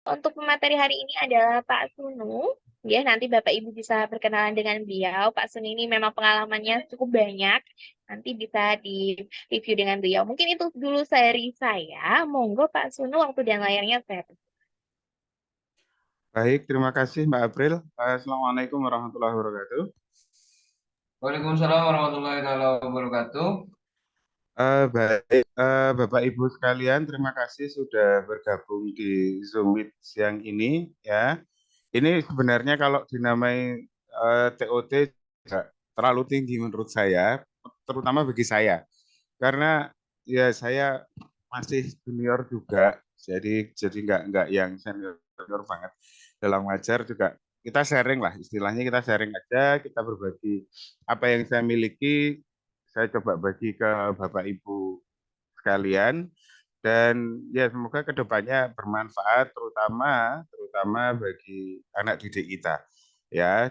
Untuk pemateri hari ini adalah Pak Sunu. Ya, nanti Bapak Ibu bisa berkenalan dengan beliau. Pak Sunu ini memang pengalamannya cukup banyak. Nanti bisa di-review dengan beliau. Mungkin itu dulu dari saya. Monggo Pak Sunu, waktu dan layarnya saya. Baik, terima kasih Mbak April. Assalamualaikum warahmatullahi wabarakatuh. Waalaikumsalam warahmatullahi taala wabarakatuh. Baik, Bapak Ibu sekalian, terima kasih sudah bergabung di Zoom Meet siang ini. Ya, ini sebenarnya kalau dinamai TOT tidak terlalu tinggi menurut saya, terutama bagi saya, karena ya saya masih junior juga, jadi nggak yang senior senior banget dalam ngajar juga. Kita sharing lah, istilahnya kita sharing aja, kita berbagi apa yang saya miliki, saya coba bagi ke Bapak Ibu sekalian, dan ya semoga kedepannya bermanfaat, terutama terutama bagi anak didik kita, ya.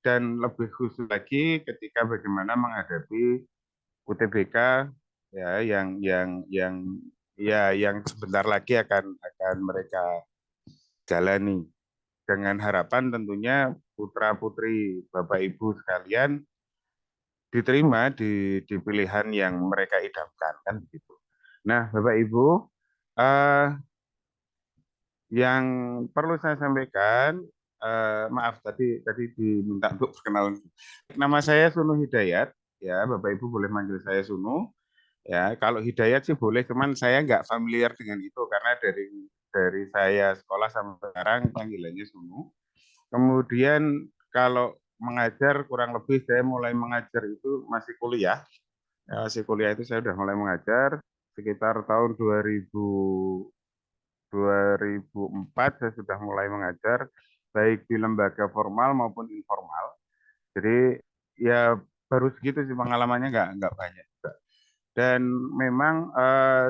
Dan lebih khusus lagi ketika bagaimana menghadapi UTBK, ya, yang sebentar lagi akan mereka jalani, dengan harapan tentunya putra putri Bapak Ibu sekalian diterima di pilihan yang mereka idamkan, kan begitu. Nah, Bapak Ibu, eh, yang perlu saya sampaikan, maaf tadi tadi diminta untuk perkenalan. Nama saya Sunu Hidayat, ya Bapak Ibu boleh manggil saya Sunu. Ya, kalau Hidayat sih boleh, cuman saya nggak familiar dengan itu karena dari saya sekolah sampai sekarang panggilannya Sunu. Kemudian kalau mengajar kurang lebih saya mulai mengajar itu masih kuliah. Ya, masih kuliah itu saya sudah mulai mengajar sekitar tahun 2004 saya sudah mulai mengajar baik di lembaga formal maupun informal. Jadi ya baru segitu sih pengalamannya, nggak banyak. Dan memang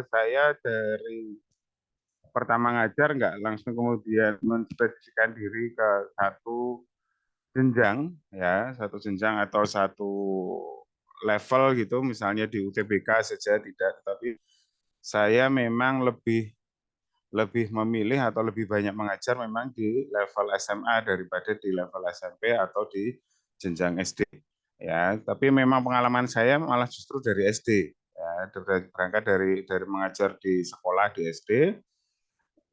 saya dari pertama ngajar nggak langsung kemudian menspesifikkan diri ke satu jenjang, ya satu jenjang atau satu level gitu, misalnya di UTBK saja tidak, tapi saya memang lebih lebih memilih atau lebih banyak mengajar memang di level SMA daripada di level SMP atau di jenjang SD. Ya, tapi memang pengalaman saya malah justru dari SD. Ya, berangkat dari mengajar di sekolah di SD.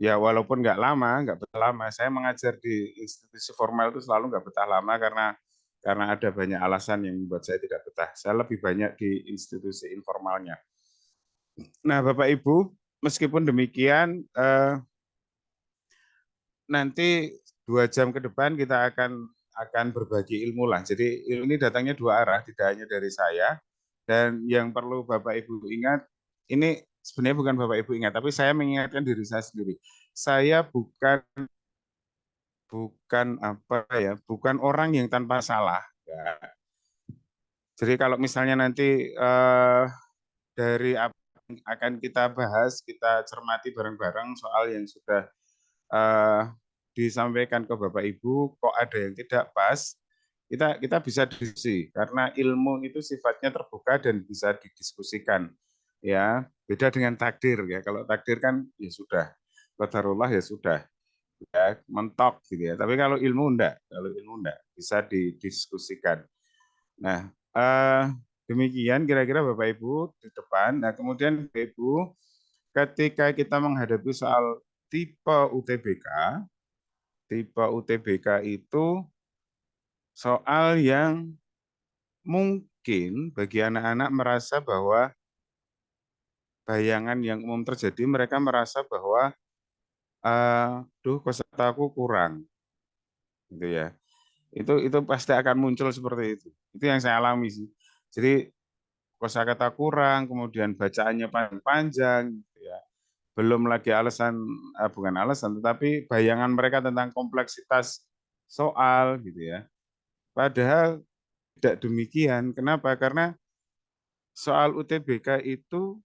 Ya, walaupun nggak betah lama. Saya mengajar di institusi formal itu selalu nggak betah lama karena ada banyak alasan yang membuat saya tidak betah. Saya lebih banyak di institusi informalnya. Nah, Bapak Ibu, meskipun demikian, nanti 2 jam ke depan kita akan berbagi ilmu lah. Jadi ilmu ini datangnya dua arah, tidak hanya dari saya. Dan yang perlu Bapak Ibu ingat, ini sebenarnya bukan Bapak Ibu ingat, tapi saya mengingatkan diri saya sendiri. Saya bukan bukan apa ya, bukan orang yang tanpa salah. Ya. Jadi kalau misalnya nanti dari apa yang akan kita bahas, kita cermati bareng-bareng soal yang sudah eh, disampaikan ke Bapak Ibu, kok ada yang tidak pas, kita bisa diskusi karena ilmu itu sifatnya terbuka dan bisa didiskusikan. Ya, beda dengan takdir ya. Kalau takdir kan ya sudah, qadarullah ya sudah, ya mentok gitu ya. Tapi kalau ilmu enggak bisa didiskusikan. Nah, demikian kira-kira Bapak Ibu di depan. Nah, kemudian Bapak Ibu, ketika kita menghadapi soal tipe UTBK itu soal yang mungkin bagi anak-anak merasa bahwa bayangan yang umum terjadi, mereka merasa bahwa, duh kosakataku kurang, gitu ya. Itu pasti akan muncul seperti itu. Itu yang saya alami sih. Jadi kosakata kurang, kemudian bacaannya panjang, gitu ya. Belum lagi alasan, bukan alasan, tetapi bayangan mereka tentang kompleksitas soal, gitu ya. Padahal tidak demikian. Kenapa? Karena soal UTBK itu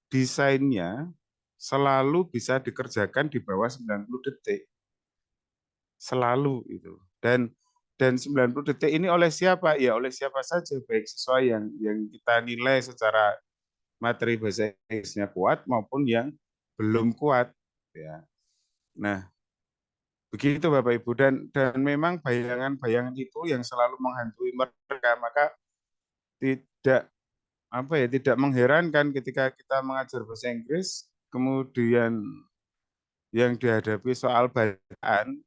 desainnya selalu bisa dikerjakan di bawah 90 detik. Selalu itu. Dan 90 detik ini oleh siapa? Ya oleh siapa saja, baik siswa yang kita nilai secara materi bahasa Inggrisnya kuat maupun yang belum kuat, ya. Nah, Begitu Bapak Ibu, dan memang bayangan-bayangan itu yang selalu menghantui mereka, maka tidak tidak mengherankan ketika kita mengajar bahasa Inggris kemudian yang dihadapi soal bacaan,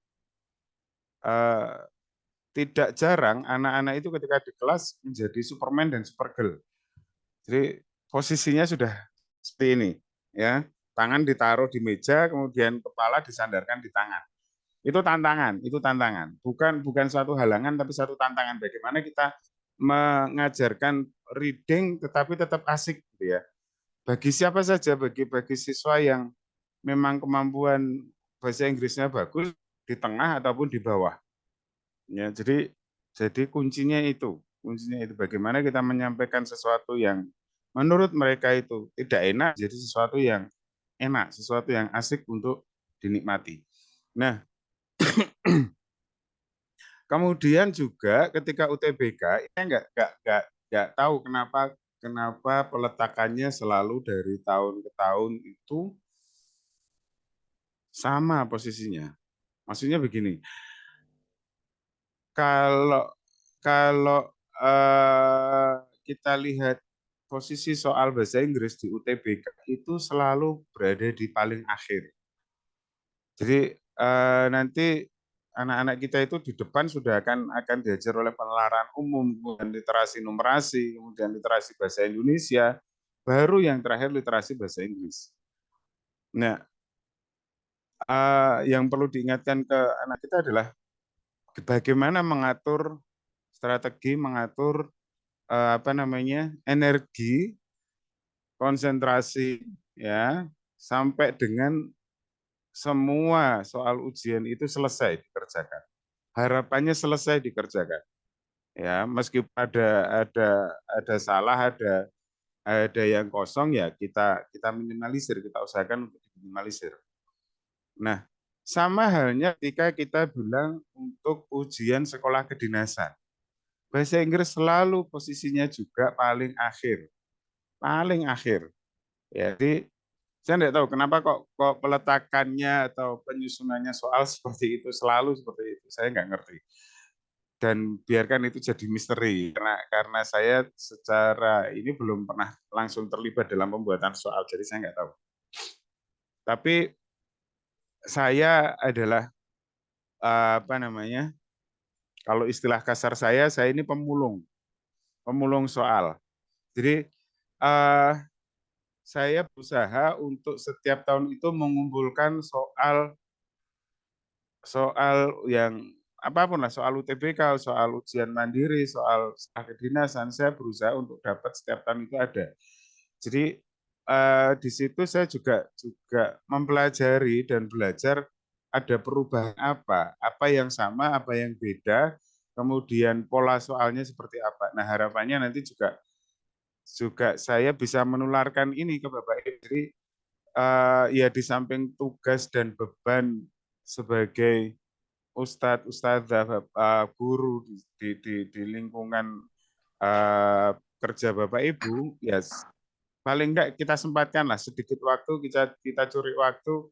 eh, tidak jarang anak-anak itu ketika di kelas menjadi Superman dan Supergirl. Jadi posisinya sudah seperti ini, ya, tangan ditaruh di meja, kemudian kepala disandarkan di tangan. Itu tantangan. Bukan suatu halangan, tapi suatu tantangan. Bagaimana kita mengajarkan reading tetapi tetap asik, gitu ya. Bagi siapa saja, bagi siswa yang memang kemampuan bahasa Inggrisnya bagus di tengah ataupun di bawah. Ya, jadi kuncinya itu bagaimana kita menyampaikan sesuatu yang menurut mereka itu tidak enak jadi sesuatu yang enak, sesuatu yang asik untuk dinikmati. Nah, kemudian juga ketika UTBK, saya nggak tahu kenapa peletakannya selalu dari tahun ke tahun itu sama posisinya. Maksudnya begini, kalau kalau kita lihat posisi soal bahasa Inggris di UTBK itu selalu berada di paling akhir. Jadi nanti anak-anak kita itu di depan sudah akan diajar oleh penelaran umum, kemudian literasi numerasi, kemudian literasi bahasa Indonesia, baru yang terakhir literasi bahasa Inggris. Nah, yang perlu diingatkan ke anak kita adalah bagaimana mengatur strategi, mengatur energi, konsentrasi, ya, sampai dengan semua soal ujian itu selesai dikerjakan. Harapannya selesai dikerjakan. Ya, meskipun ada salah, ada yang kosong, ya kita minimalisir, kita usahakan untuk diminimalisir. Nah, sama halnya ketika kita bilang untuk ujian sekolah kedinasan. Bahasa Inggris selalu posisinya juga paling akhir. Paling akhir. Ya, jadi saya tidak tahu kenapa kok peletakannya atau penyusunannya soal seperti itu, selalu seperti itu. Saya nggak ngerti. Dan biarkan itu jadi misteri karena saya secara ini belum pernah langsung terlibat dalam pembuatan soal, jadi saya nggak tahu. Tapi saya adalah kalau istilah kasar saya ini pemulung soal. Jadi saya berusaha untuk setiap tahun itu mengumpulkan soal yang apapun lah, soal UTBK, soal ujian mandiri, soal kedinasan, saya berusaha untuk dapat setiap tahun itu ada. Jadi di situ saya juga mempelajari dan belajar ada perubahan apa yang sama, apa yang beda, kemudian pola soalnya seperti apa. Nah, harapannya nanti juga saya bisa menularkan ini ke Bapak Ibu. Jadi ya di samping tugas dan beban sebagai ustadz, ustadzah, guru di lingkungan kerja Bapak Ibu, ya paling enggak kita sempatkan lah sedikit waktu, kita curi waktu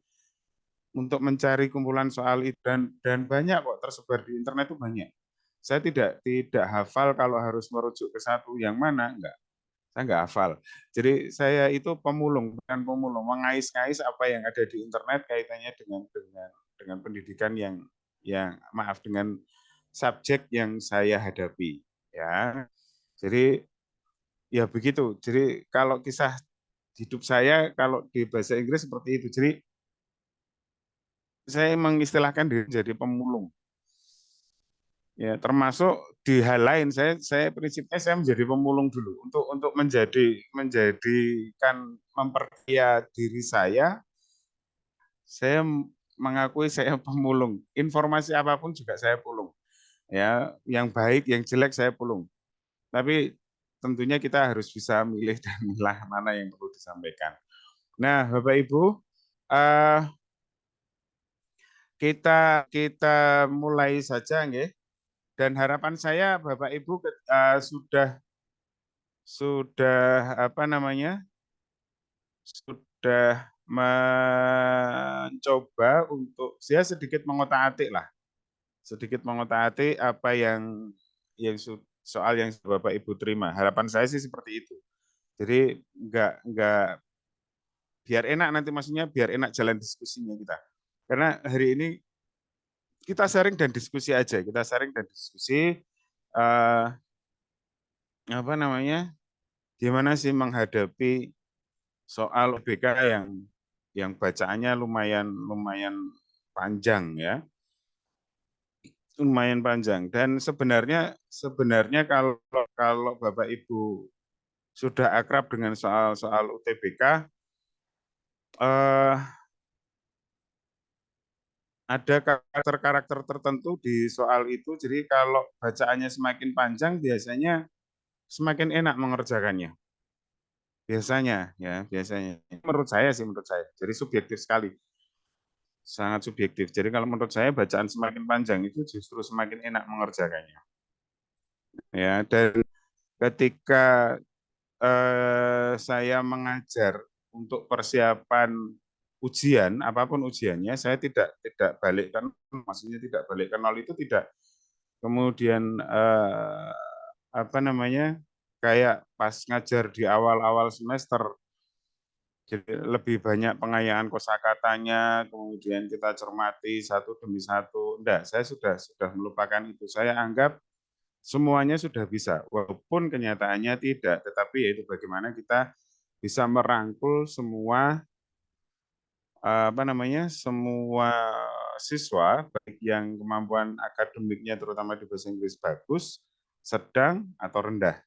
untuk mencari kumpulan soal itu, dan banyak kok tersebar di internet itu banyak. Saya tidak hafal kalau harus merujuk ke satu yang mana, enggak. Saya enggak hafal. Jadi saya itu pemulung, bukan pemulung, mengais-ngais apa yang ada di internet kaitannya dengan pendidikan dengan subjek yang saya hadapi, ya. Jadi ya begitu. Jadi kalau kisah hidup saya kalau di bahasa Inggris seperti itu. Jadi saya mengistilahkan diri jadi pemulung. Ya, termasuk di hal lain saya prinsipnya saya menjadi pemulung dulu untuk menjadikan memperkaya diri saya mengakui saya pemulung. Informasi apapun juga saya pulung. Ya, yang baik, yang jelek saya pulung. Tapi tentunya kita harus bisa milih dan milah mana yang perlu disampaikan. Nah, Bapak Ibu, kita mulai saja, nggih. Dan harapan saya Bapak Ibu sudah sudah mencoba untuk dia sedikit mengotak-atik lah, sedikit mengotak-atik apa yang soal yang Bapak Ibu terima. Harapan saya sih seperti itu. Jadi nggak biar enak nanti, maksudnya biar enak jalan diskusinya kita. Karena hari ini kita sharing dan diskusi aja, kita sharing dan diskusi apa namanya, gimana sih menghadapi soal UBK yang bacaannya lumayan lumayan panjang ya, lumayan panjang. Dan sebenarnya kalau kalau Bapak Ibu sudah akrab dengan soal UTBK, eh, ada karakter-karakter tertentu di soal itu. Jadi kalau bacaannya semakin panjang, biasanya semakin enak mengerjakannya. Biasanya, ya, biasanya. Menurut saya sih, menurut saya. Jadi subjektif sekali. Sangat subjektif. Jadi kalau menurut saya bacaan semakin panjang itu justru semakin enak mengerjakannya. Ya, dan ketika saya mengajar untuk persiapan ujian, apapun ujiannya, saya tidak balik ke nol, maksudnya tidak balik ke nol itu tidak. Kemudian apa namanya, kayak pas ngajar di awal-awal semester, jadi lebih banyak pengayaan kosakatanya, kemudian kita cermati satu demi satu. Enggak, saya sudah melupakan itu. Saya anggap semuanya sudah bisa, walaupun kenyataannya tidak. Tetapi yaitu bagaimana kita bisa merangkul semua apa namanya, semua siswa, baik yang kemampuan akademiknya terutama di bahasa Inggris bagus, sedang atau rendah,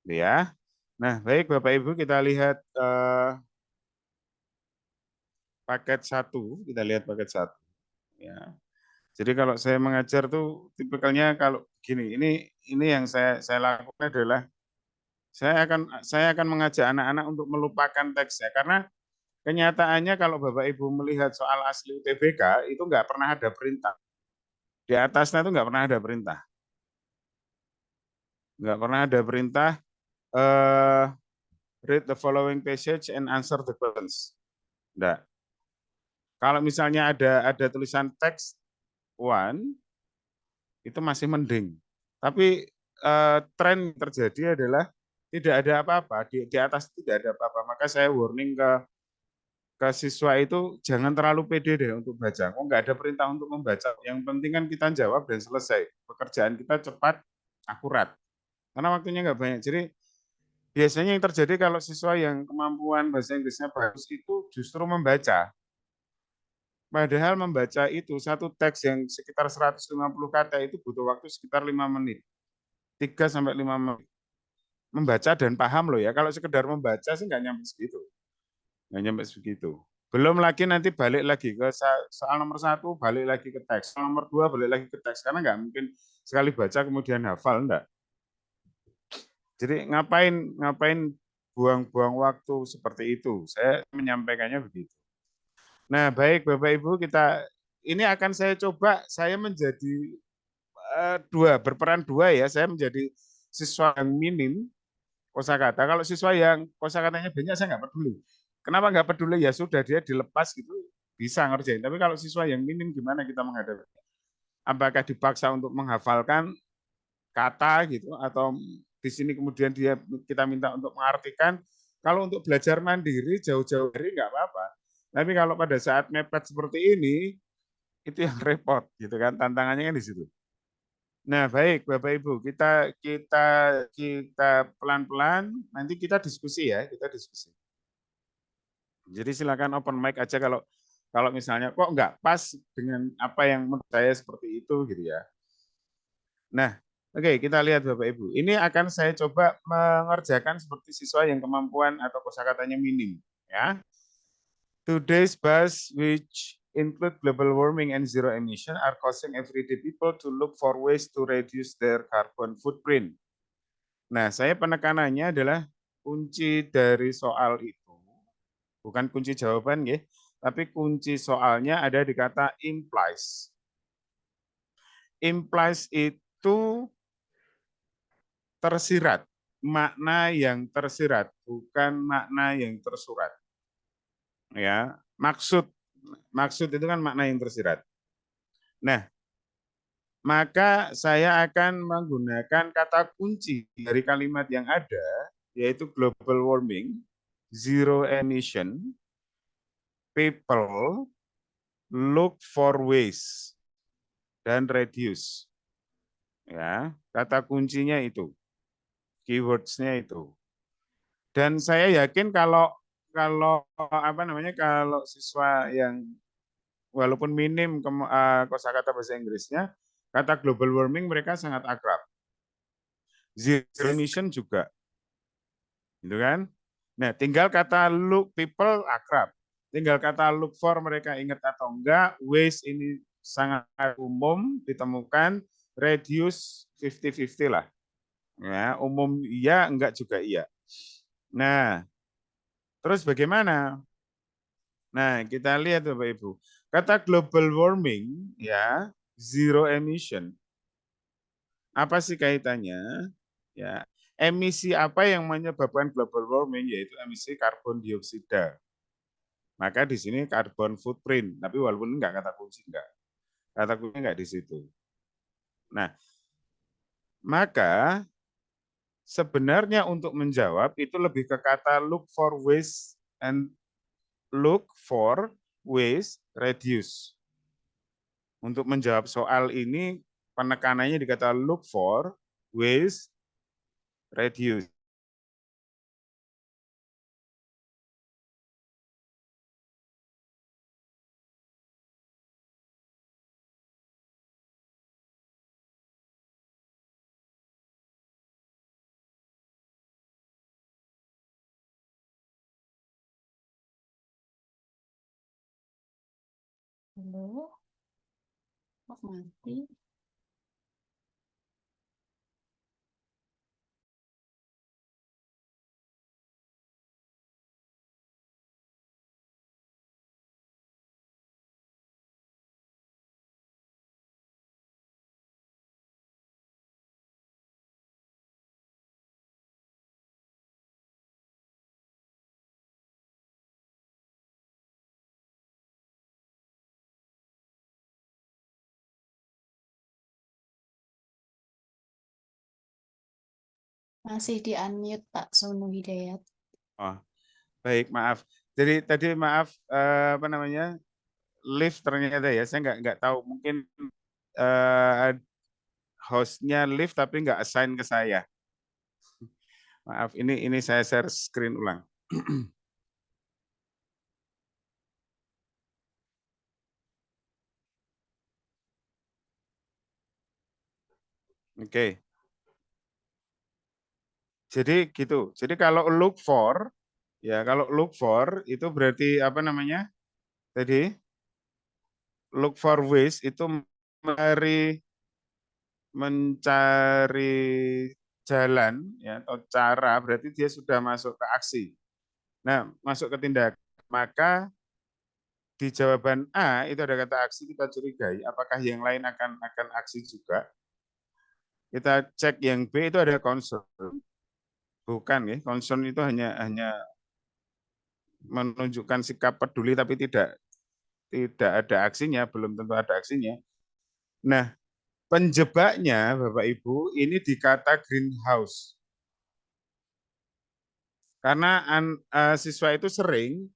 ya. Nah, baik Bapak Ibu, kita lihat paket 1, kita lihat paket 1. Ya. Jadi kalau saya mengajar tuh tipikalnya kalau gini, ini yang saya lakukan adalah saya akan mengajak anak-anak untuk melupakan teksnya, karena kenyataannya kalau Bapak Ibu melihat soal asli UTBK itu nggak pernah ada perintah. Di atasnya itu nggak pernah ada perintah. Nggak pernah ada perintah eh, read the following passage and answer the questions. Nggak. Kalau misalnya ada tulisan text one, itu masih mending. Tapi tren terjadi adalah tidak ada apa-apa, di atas tidak ada apa-apa. Maka saya warning ke siswa itu jangan terlalu pede deh untuk baca. Oh, nggak ada perintah untuk membaca. Yang penting kan kita jawab dan selesai. Pekerjaan kita cepat, akurat. Karena waktunya nggak banyak. Jadi biasanya yang terjadi kalau siswa yang kemampuan bahasa Inggrisnya bagus itu justru membaca. Padahal membaca itu satu teks yang sekitar 150 kata itu butuh waktu sekitar 5 menit. 3 sampai 5 menit. Membaca dan paham loh ya. Kalau sekedar membaca sih nggak nyampe segitu. Nggak nyampe segitu. Belum lagi nanti balik lagi ke soal nomor 1, balik lagi ke teks. Soal nomor 2, balik lagi ke teks. Karena nggak mungkin sekali baca kemudian hafal, enggak. Jadi ngapain buang-buang waktu seperti itu. Saya menyampaikannya begitu. Nah, baik Bapak Ibu, ini akan saya coba, saya menjadi berperan dua ya. Saya menjadi siswa yang minim kosakata. Kalau siswa yang kosakatanya banyak, saya nggak peduli. Kenapa nggak peduli? Ya sudah, dia dilepas gitu, bisa ngerjain. Tapi kalau siswa yang minim, gimana kita menghadapi? Apakah dipaksa untuk menghafalkan kata gitu, atau di sini kemudian kita minta untuk mengartikan? Kalau untuk belajar mandiri jauh-jauh hari nggak apa-apa. Tapi kalau pada saat mepet seperti ini, itu yang repot gitu kan, tantangannya kan di situ. Nah, baik Bapak Ibu, kita pelan-pelan nanti kita diskusi ya, kita diskusi. Jadi silakan open mic aja kalau misalnya kok nggak pas dengan apa yang menurut saya seperti itu gitu ya. Nah, oke, kita lihat Bapak Ibu. Ini akan saya coba mengerjakan seperti siswa yang kemampuan atau kosakatanya minim ya. Today's buzz, which include global warming and zero emission, are causing everyday people to look for ways to reduce their carbon footprint. Nah, saya penekanannya adalah kunci dari soal itu, bukan kunci jawaban ya, tapi kunci soalnya ada di kata implies. Implies itu tersirat, makna yang tersirat, bukan makna yang tersurat. Ya, maksud itu kan makna yang tersirat. Nah, maka saya akan menggunakan kata kunci dari kalimat yang ada, yaitu global warming, zero emission, people, look for ways, dan reduce. Ya, kata kuncinya itu, keywords-nya itu. Dan saya yakin kalau kalau apa namanya kalau siswa yang walaupun minim kosakata bahasa Inggrisnya, kata global warming mereka sangat akrab. Zero emission juga, gitu kan? Nah, tinggal kata look people akrab. Tinggal kata look for mereka ingat atau enggak. Waste ini sangat umum ditemukan. Reduce 50-50 lah. Ya, umum iya, enggak juga iya. Nah, terus bagaimana? Nah, kita lihat Bapak Ibu. Kata global warming ya, zero emission. Apa sih kaitannya? Ya, emisi apa yang menyebabkan global warming yaitu emisi karbon dioksida. Maka di sini carbon footprint, tapi walaupun enggak kata kunci enggak. Kata kunci enggak di situ. Nah, maka sebenarnya untuk menjawab itu lebih ke kata look for ways and look for ways reduce. Untuk menjawab soal ini penekanannya di kata look for ways reduce. Halo, kok mati? Masih di unmute Pak Sonu Hidayat. Oh, baik, maaf. Jadi tadi maaf apa namanya? Lift ternyata ya, saya nggak tahu mungkin hostnya lift tapi nggak assign ke saya. Maaf, ini saya share screen ulang. Oke. Jadi gitu. Jadi kalau look for, ya kalau look for itu berarti apa namanya? Tadi look for ways itu mencari jalan ya atau cara berarti dia sudah masuk ke aksi. Nah, masuk ke tindakan. Maka di jawaban A itu ada kata aksi kita curigai apakah yang lain akan aksi juga. Kita cek yang B itu ada concern. Bukan ya, concern itu hanya menunjukkan sikap peduli tapi tidak ada aksinya, belum tentu ada aksinya. Nah, penjebaknya Bapak Ibu ini dikata greenhouse. Karena siswa itu sering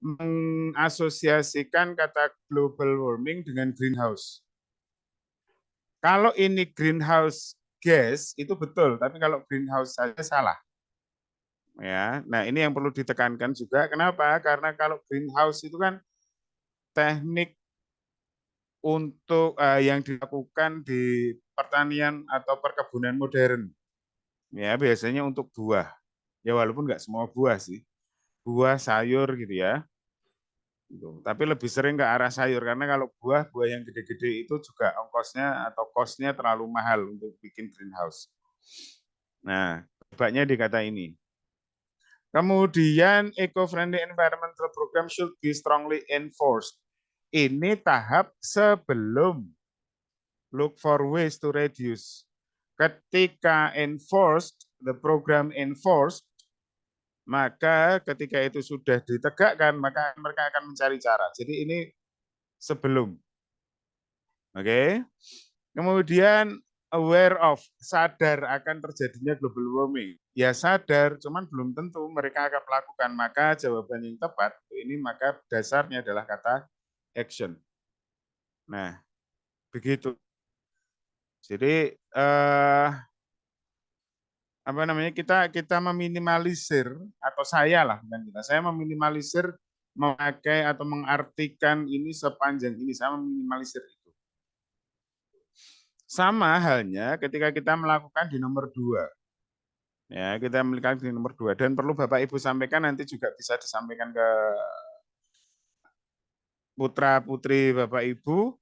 mengasosiasikan kata global warming dengan greenhouse. Kalau ini greenhouse gas itu betul, tapi kalau greenhouse saja salah. Ya, nah ini yang perlu ditekankan juga. Kenapa? Karena kalau greenhouse itu kan teknik untuk yang dilakukan di pertanian atau perkebunan modern. Ya, biasanya untuk buah. Ya walaupun nggak semua buah sih. Buah, sayur gitu ya. Tapi lebih sering ke arah sayur karena kalau buah yang gede-gede itu juga ongkosnya atau cost-nya terlalu mahal untuk bikin greenhouse. Nah, sebabnya dikata ini. Kemudian eco-friendly environmental program should be strongly enforced. Ini tahap sebelum look for ways to reduce. Ketika enforced, the program enforced, Maka ketika itu sudah ditegakkan, maka mereka akan mencari cara. Jadi ini sebelum. Oke. Kemudian aware of, sadar akan terjadinya global warming. Ya sadar, cuman belum tentu mereka akan melakukan. Maka jawaban yang tepat ini maka dasarnya adalah kata action. Nah, begitu. Jadi apa namanya, kita meminimalisir, atau saya lah, bukan kita, saya meminimalisir memakai atau mengartikan ini sepanjang ini, saya meminimalisir itu. Sama halnya ketika kita melakukan di nomor 2. Ya, kita melakukan di nomor 2, dan perlu Bapak Ibu sampaikan, nanti juga bisa disampaikan ke putra-putri Bapak Ibu,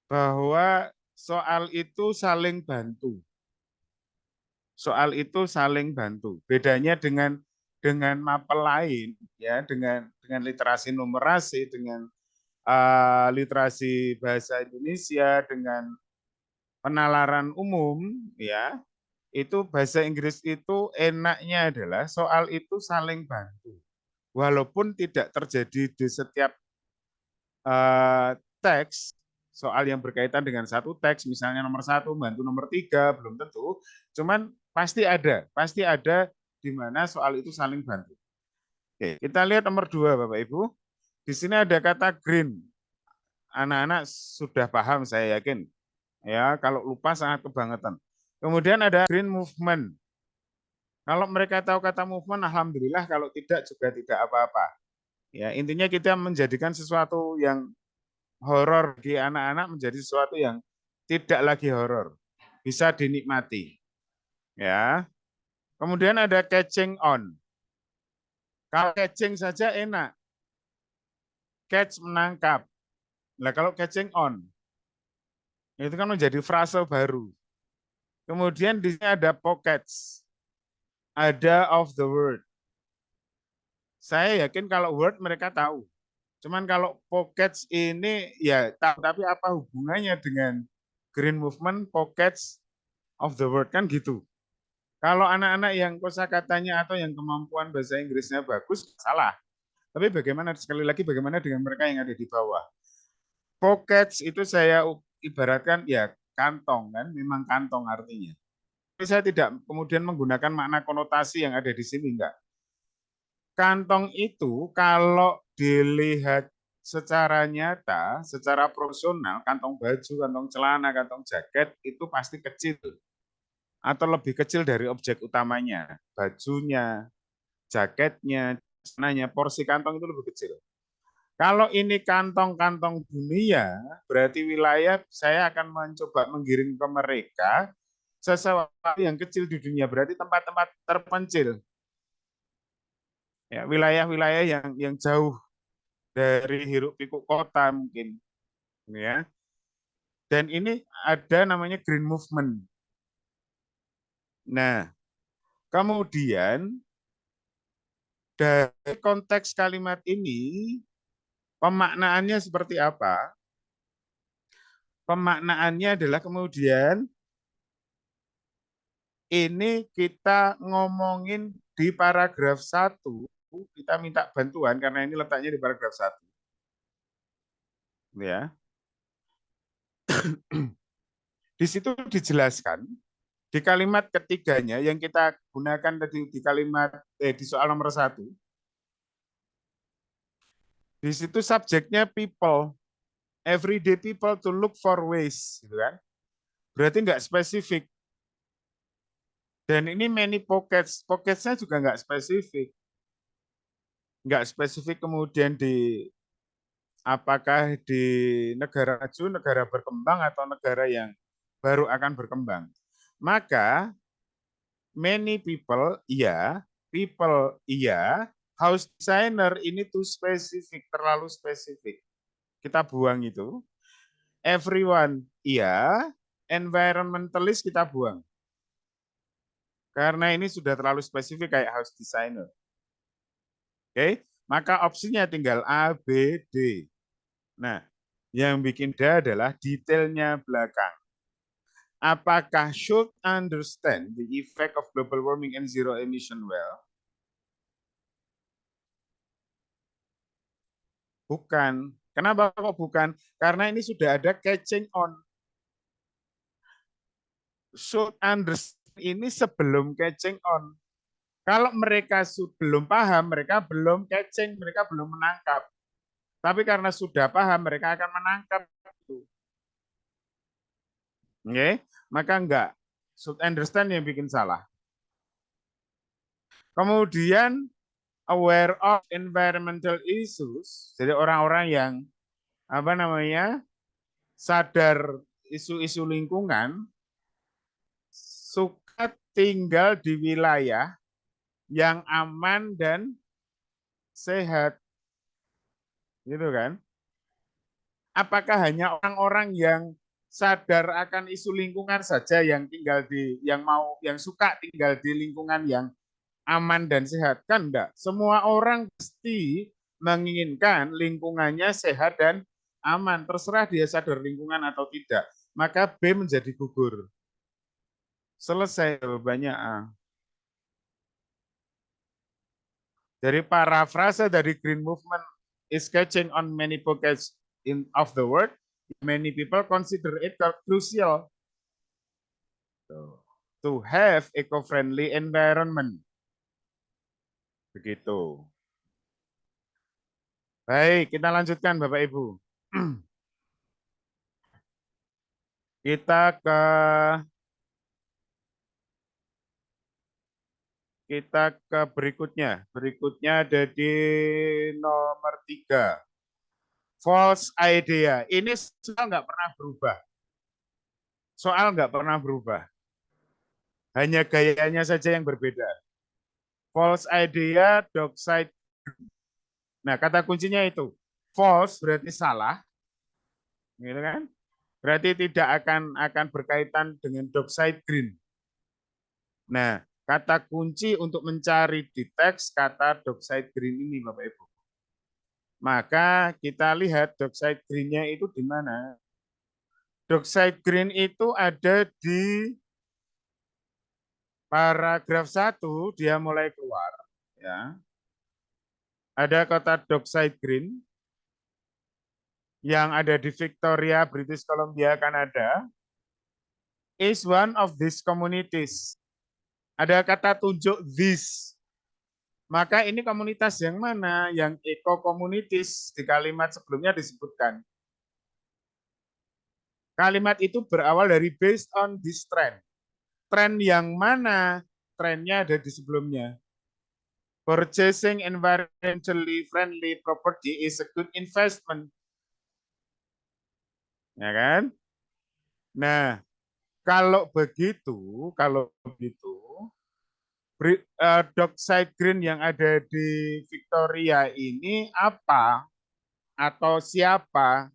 bahwa soal itu saling bantu. Soal itu saling bantu. Bedanya dengan mapel lain, ya, dengan literasi numerasi, dengan literasi bahasa Indonesia, dengan penalaran umum, ya, itu bahasa Inggris itu enaknya adalah soal itu saling bantu. Walaupun tidak terjadi di setiap teks, soal yang berkaitan dengan satu teks, misalnya nomor 1 bantu nomor 3, belum tentu, cuman pasti ada di mana soal itu saling bantu. Oke, kita lihat nomor 2 Bapak Ibu. Di sini ada kata green. Anak-anak sudah paham, saya yakin. Ya, kalau lupa sangat kebangetan. Kemudian ada green movement. Kalau mereka tahu kata movement, alhamdulillah. Kalau tidak juga tidak apa-apa. Ya, intinya kita menjadikan sesuatu yang horor bagi anak-anak menjadi sesuatu yang tidak lagi horor, bisa dinikmati. Ya. Kemudian ada catching on. Kalau catching saja enak. Catch menangkap. Nah, kalau catching on itu kan menjadi frase baru. Kemudian di sini ada pockets. Ada of the word. Saya yakin kalau word mereka tahu. Cuman kalau pockets ini ya tahu, tapi apa hubungannya dengan green movement, pockets of the word, kan gitu. Kalau anak-anak yang kosakatanya atau yang kemampuan bahasa Inggrisnya bagus, salah. Tapi bagaimana, sekali lagi, bagaimana dengan mereka yang ada di bawah? Pockets itu saya ibaratkan ya kantong, kan, memang kantong artinya. Tapi saya tidak kemudian menggunakan makna konotasi yang ada di sini, enggak. Kantong itu kalau dilihat secara nyata, secara profesional, kantong baju, kantong celana, kantong jaket itu pasti kecil atau lebih kecil dari objek utamanya, bajunya, jaketnya, celananya, porsi kantong itu lebih kecil. Kalau ini kantong-kantong dunia, berarti wilayah saya akan mencoba menggiring ke mereka sesuatu yang kecil di dunia, berarti tempat-tempat terpencil. Ya, wilayah-wilayah yang jauh dari hiruk pikuk kota mungkin, ya. Dan ini ada namanya green movement. Nah, kemudian dari konteks kalimat ini pemaknaannya seperti apa? Pemaknaannya adalah kemudian ini kita ngomongin di paragraf 1, kita minta bantuan karena ini letaknya di paragraf 1. Ya. Di situ dijelaskan di kalimat ketiganya yang kita gunakan tadi di kalimat di soal nomor 1. Di situ subjeknya people, everyday people to look for ways, gitu kan? Berarti nggak spesifik. Dan ini many pockets, pocketsnya juga nggak spesifik. Nggak spesifik kemudian di apakah di negara maju, negara berkembang, atau negara yang baru akan berkembang. Maka many people, iya, people, iya, house designer ini too spesifik, terlalu spesifik. Kita buang itu. Everyone, iya, environmentalist kita buang. Karena ini sudah terlalu spesifik kayak house designer. Oke, maka opsinya tinggal A, B, D. Nah, yang bikin D adalah detailnya belakang. Apakah should understand the effect of global warming and zero emission well? Bukan. Kenapa kok bukan? Karena ini sudah ada catching on. Should understand ini sebelum catching on. Kalau mereka belum paham, mereka belum catching, mereka belum menangkap. Tapi karena sudah paham, mereka akan menangkap itu. Oke? Maka enggak. Should understand yang bikin salah. Kemudian aware of environmental issues. Jadi orang-orang yang sadar isu-isu lingkungan, suka tinggal di wilayah yang aman dan sehat. Gitu kan? Apakah hanya orang-orang yang sadar akan isu lingkungan saja yang suka tinggal di lingkungan yang aman dan sehat? Kan enggak. Semua orang pasti menginginkan lingkungannya sehat dan aman. Terserah dia sadar lingkungan atau tidak. Maka B menjadi gugur. Selesai jawabannya A. Dari parafrase dari Green Movement is catching on many pockets of the world. Many people consider it crucial to have eco-friendly environment. Begitu. Baik, kita lanjutkan Bapak Ibu. Kita ke berikutnya. Berikutnya ada di nomor 3. False idea. Ini soal nggak pernah berubah. Soal nggak pernah berubah. Hanya gayanya saja yang berbeda. False idea, doxide. Nah, kata kuncinya itu. False berarti salah. Gitu kan? Berarti tidak akan berkaitan dengan doxide green. Nah, kata kunci untuk mencari di teks kata doxide green ini, Bapak Ibu. Maka kita lihat doxide green-nya itu di mana. Doxide green itu ada di paragraf 1, dia mulai keluar. Ya. Ada kata doxide green yang ada di Victoria, British Columbia, Kanada. Is one of these communities. Ada kata tunjuk this. Maka ini komunitas yang mana? Yang eco-communities di kalimat sebelumnya disebutkan. Kalimat itu berawal dari based on this trend. Tren yang mana? Trennya ada di sebelumnya. Purchasing environmentally friendly property is a good investment. Ya kan? Nah, kalau begitu, dockside green yang ada di Victoria ini apa atau siapa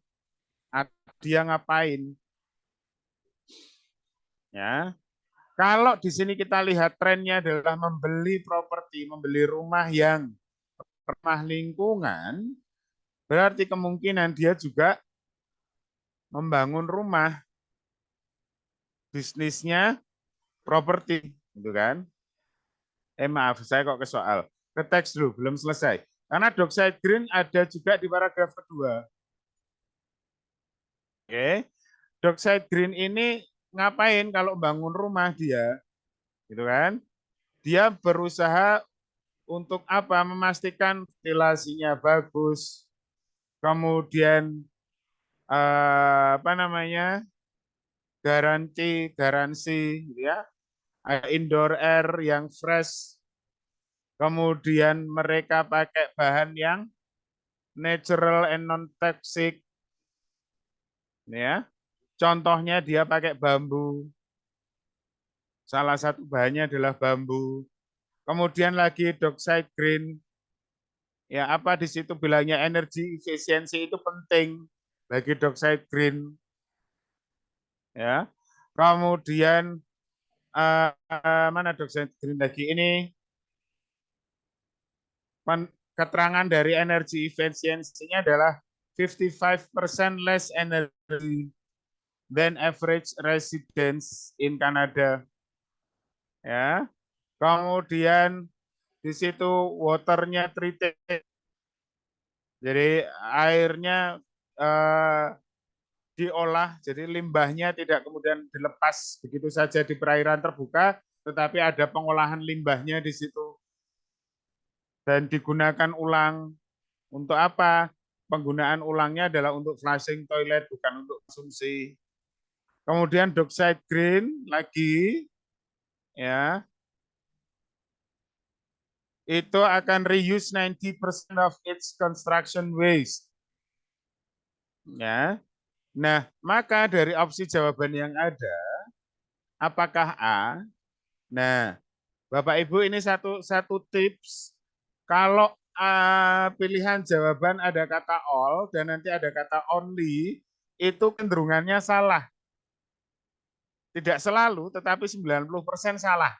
atau dia ngapain? Ya, kalau di sini kita lihat trennya adalah membeli properti, membeli rumah yang ramah lingkungan, berarti kemungkinan dia juga membangun rumah, bisnisnya properti, gitu kan? Maaf, saya kok ke soal. Ke teks dulu, belum selesai. Karena dockside green ada juga di paragraf kedua. Oke, dockside green ini ngapain kalau bangun rumah dia, gitu kan? Dia berusaha untuk apa? Memastikan ventilasinya bagus, kemudian garansi, gitu ya, indoor air yang fresh, kemudian mereka pakai bahan yang natural and non-toxic, ya. Contohnya dia pakai bambu. Salah satu bahannya adalah bambu. Kemudian lagi dockside green. Ya, apa di situ bilangnya energi efisiensi itu penting bagi dockside green. Ya. Kemudian mana dockside green lagi ini? Keterangan dari energi efisiensinya adalah 55% less energy. than average residents in Canada. Ya. Kemudian di situ waternya treated. Jadi airnya diolah, jadi limbahnya tidak kemudian dilepas begitu saja di perairan terbuka, tetapi ada pengolahan limbahnya di situ. Dan digunakan ulang. Untuk apa? Penggunaan ulangnya adalah untuk flushing toilet, bukan untuk konsumsi. Kemudian dockside green lagi, ya, itu akan reuse 90% of its construction waste. Ya. Nah, maka dari opsi jawaban yang ada, apakah A? Nah, Bapak Ibu ini satu tips. Kalau pilihan jawaban ada kata all dan nanti ada kata only, itu cenderungannya salah. Tidak selalu, tetapi 90% salah.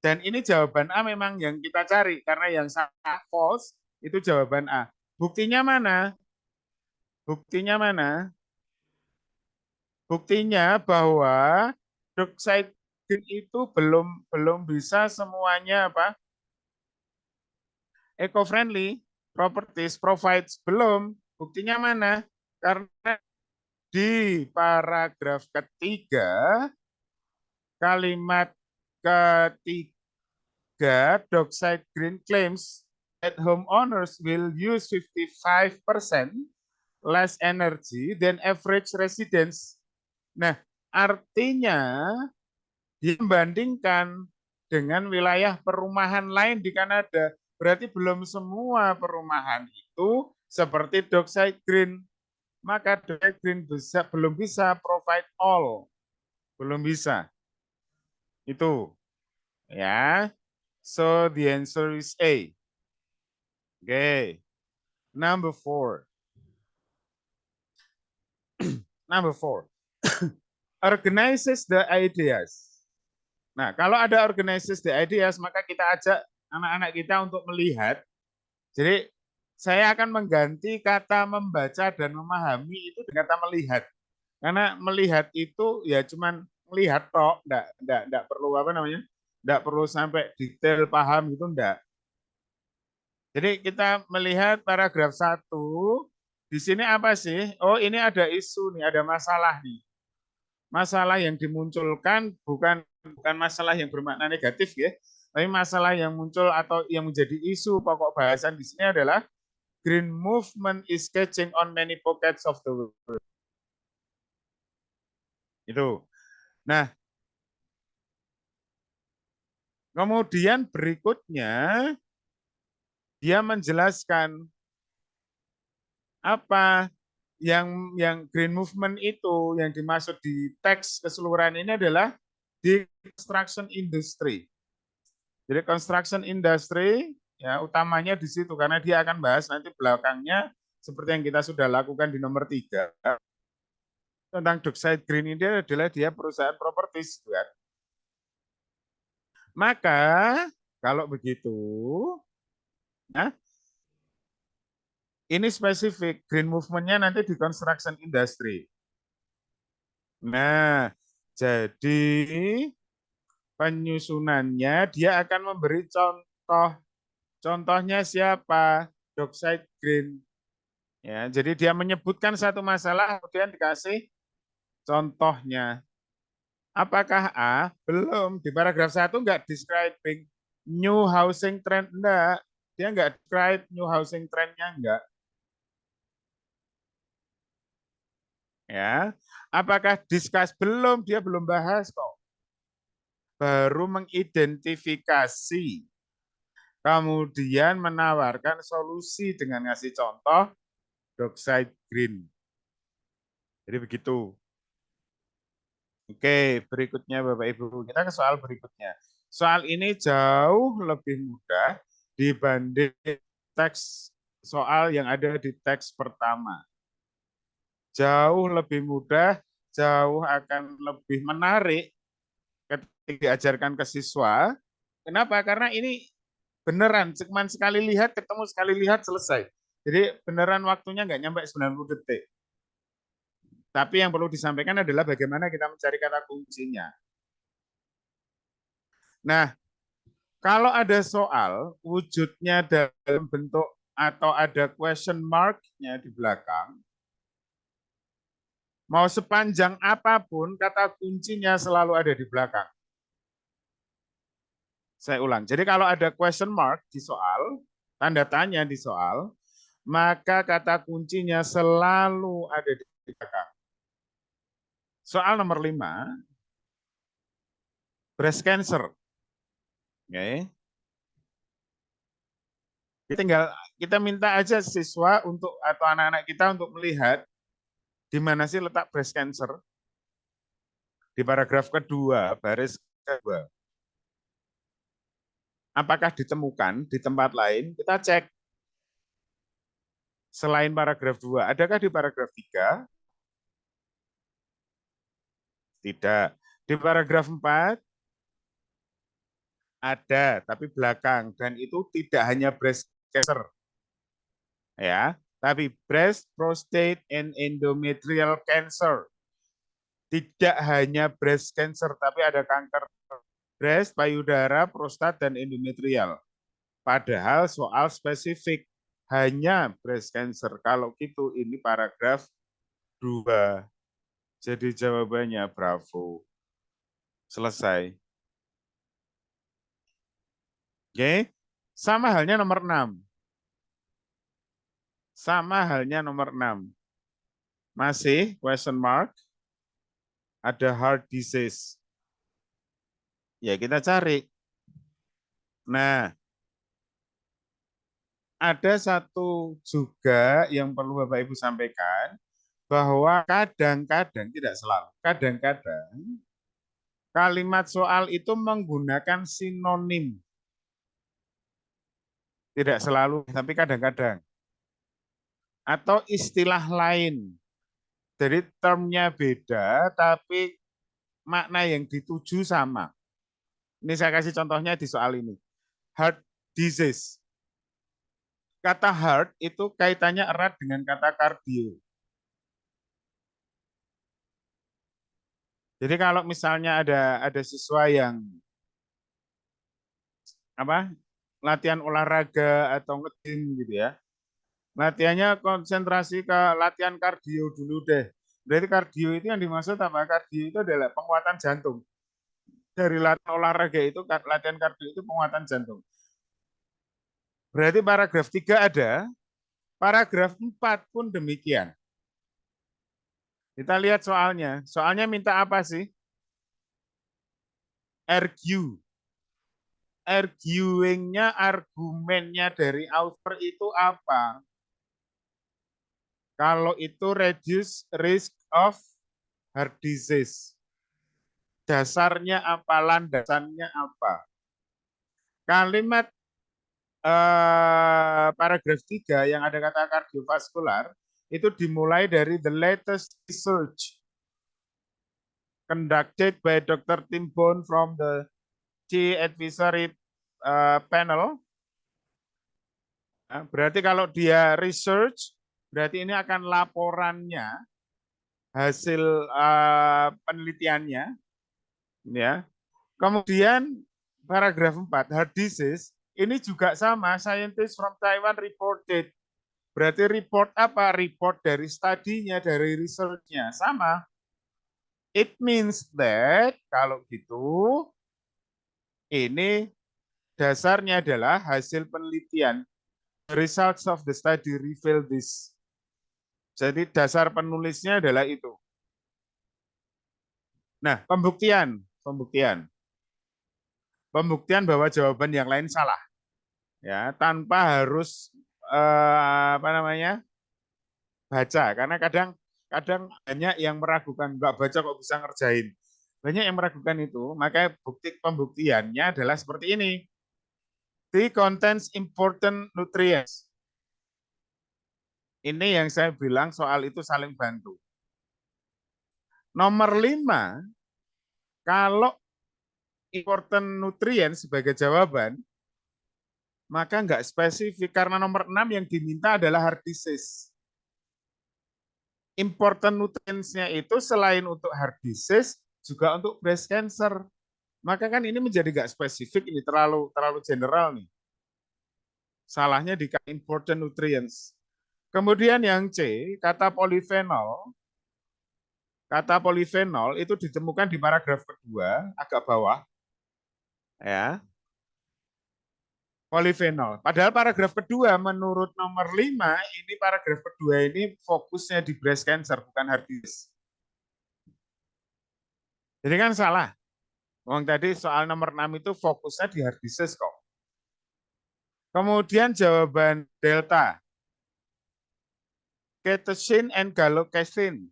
Dan ini jawaban A memang yang kita cari, karena yang salah false itu jawaban A. Buktinya mana? Buktinya mana? Buktinya bahwa dockside itu belum bisa semuanya apa? Eco-friendly properties provides belum. Buktinya mana? Karena di paragraf ketiga, kalimat ketiga, dockside green claims that homeowners will use 55% less energy than average residents. Nah, artinya dibandingkan dengan wilayah perumahan lain di Kanada, berarti belum semua perumahan itu seperti dockside green. Maka dockside green belum bisa provide all. Belum bisa. Itu. Ya. So the answer is A. Okay. Number 4. Number 4. Organizes the ideas. Nah, kalau ada organizes the ideas, maka kita ajak anak-anak kita untuk melihat. Jadi, saya akan mengganti kata membaca dan memahami itu dengan kata melihat. Karena melihat itu ya cuman melihat tok, enggak perlu apa namanya? Enggak perlu sampai detail paham gitu enggak. Jadi kita melihat paragraf 1, di sini apa sih? Oh, ini ada isu nih, ada masalah nih. Masalah yang dimunculkan bukan masalah yang bermakna negatif ya, tapi masalah yang muncul atau yang menjadi isu pokok bahasan di sini adalah green movement is catching on many pockets of the world. Itu. Nah, kemudian berikutnya dia menjelaskan apa yang green movement itu yang dimaksud di teks keseluruhan ini adalah di construction industry. Jadi construction industry ya utamanya di situ karena dia akan bahas nanti belakangnya seperti yang kita sudah lakukan di nomor 3 tentang dockside green ini adalah dia perusahaan properties kan. Maka kalau begitu nah, ini spesifik green movement-nya nanti di construction industry. Nah, jadi penyusunannya dia akan memberi contoh. Contohnya siapa? Dockside green. Ya, jadi dia menyebutkan satu masalah kemudian dikasih contohnya. Apakah A? Belum. Di paragraf 1 enggak describing new housing trend enggak. Dia enggak describe new housing trend-nya enggak. Ya. Apakah discuss? Belum, dia belum bahas kok. Baru mengidentifikasi. Kemudian menawarkan solusi dengan ngasih contoh dockside green. Jadi begitu. Oke, berikutnya Bapak Ibu. Kita ke soal berikutnya. Soal ini jauh lebih mudah dibanding teks soal yang ada di teks pertama. Jauh lebih mudah, jauh akan lebih menarik ketika diajarkan ke siswa. Kenapa? Karena ini beneran, cuman sekali lihat, ketemu sekali lihat, selesai. Jadi beneran waktunya nggak nyampe 90 detik. Tapi yang perlu disampaikan adalah bagaimana kita mencari kata kuncinya. Nah, kalau ada soal wujudnya dalam bentuk atau ada question mark-nya di belakang, mau sepanjang apapun kata kuncinya selalu ada di belakang. Saya ulang. Jadi kalau ada question mark di soal, tanda tanya di soal, maka kata kuncinya selalu ada di belakang. Soal nomor 5, breast cancer. Oke. Kita minta aja siswa untuk atau anak-anak kita untuk melihat di mana sih letak breast cancer. Di paragraf kedua, baris kedua. Apakah ditemukan di tempat lain? Kita cek. Selain paragraf 2, adakah di paragraf 3? Tidak. Di paragraf 4 ada, tapi belakang, dan itu tidak hanya breast cancer. Ya, tapi breast, prostate, and endometrial cancer. Tidak hanya breast cancer, tapi ada kanker breast, payudara, prostat, dan endometrial. Padahal soal spesifik hanya breast cancer. Kalau gitu ini paragraf 2. Jadi jawabannya bravo. Selesai. Oke. Sama halnya nomor 6. Sama halnya nomor 6. Masih question mark. Ada heart disease. Ya kita cari. Nah, ada satu juga yang perlu Bapak Ibu sampaikan, bahwa kadang-kadang, tidak selalu, kadang-kadang kalimat soal itu menggunakan sinonim. Tidak selalu, tapi kadang-kadang. Atau istilah lain. Jadi termnya beda, tapi makna yang dituju sama. Ini saya kasih contohnya di soal ini. Heart disease. Kata heart itu kaitannya erat dengan kata kardio. Jadi kalau misalnya ada siswa yang latihan olahraga atau nge-gym gitu ya, latihannya konsentrasi ke latihan kardio dulu deh. Berarti kardio itu yang dimaksud apa? Kardio itu adalah penguatan jantung. Dari latihan olahraga itu, latihan kardio itu penguatan jantung. Berarti paragraf 3 ada, paragraf 4 pun demikian. Kita lihat soalnya. Soalnya minta apa sih? Argue. Arguingnya, argumennya dari author itu apa? Kalau itu reduce risk of heart disease. Dasarnya apa? Landasannya apa? Kalimat paragraf 3 yang ada kata kardiovaskular itu dimulai dari the latest research conducted by Dr. Tim Bone from the Chi Advisory Panel. Berarti kalau dia research, berarti ini akan laporannya, hasil penelitiannya, ya. Kemudian paragraf 4, heart disease, ini juga sama, scientists from Taiwan reported. Berarti report apa? Report dari studinya, dari research-nya. Sama. It means that, kalau gitu, ini dasarnya adalah hasil penelitian. The results of the study reveal this. Jadi dasar penulisnya adalah itu. Nah, pembuktian bahwa jawaban yang lain salah, ya, tanpa harus baca, karena kadang banyak yang meragukan, nggak baca kok bisa ngerjain. Banyak yang meragukan itu, maka pembuktiannya adalah seperti ini. The contains important nutrients. Ini yang saya bilang soal itu saling bantu. Nomor 5, kalau important nutrient sebagai jawaban, maka nggak spesifik, karena nomor 6 yang diminta adalah heart disease. important nutrients-nya itu selain untuk heart disease juga untuk breast cancer. Maka kan ini menjadi nggak spesifik, ini terlalu general nih. Salahnya di important nutrients. Kemudian yang C, kata polifenol. Kata polifenol itu ditemukan di paragraf kedua, agak bawah. Ya. Polifenol. Padahal paragraf kedua menurut nomor 5, ini paragraf kedua ini fokusnya di breast cancer, bukan heart disease. Jadi kan salah. Wong tadi soal nomor 6 itu fokusnya di heart disease kok. Kemudian jawaban delta. Ketocin and gallocasein.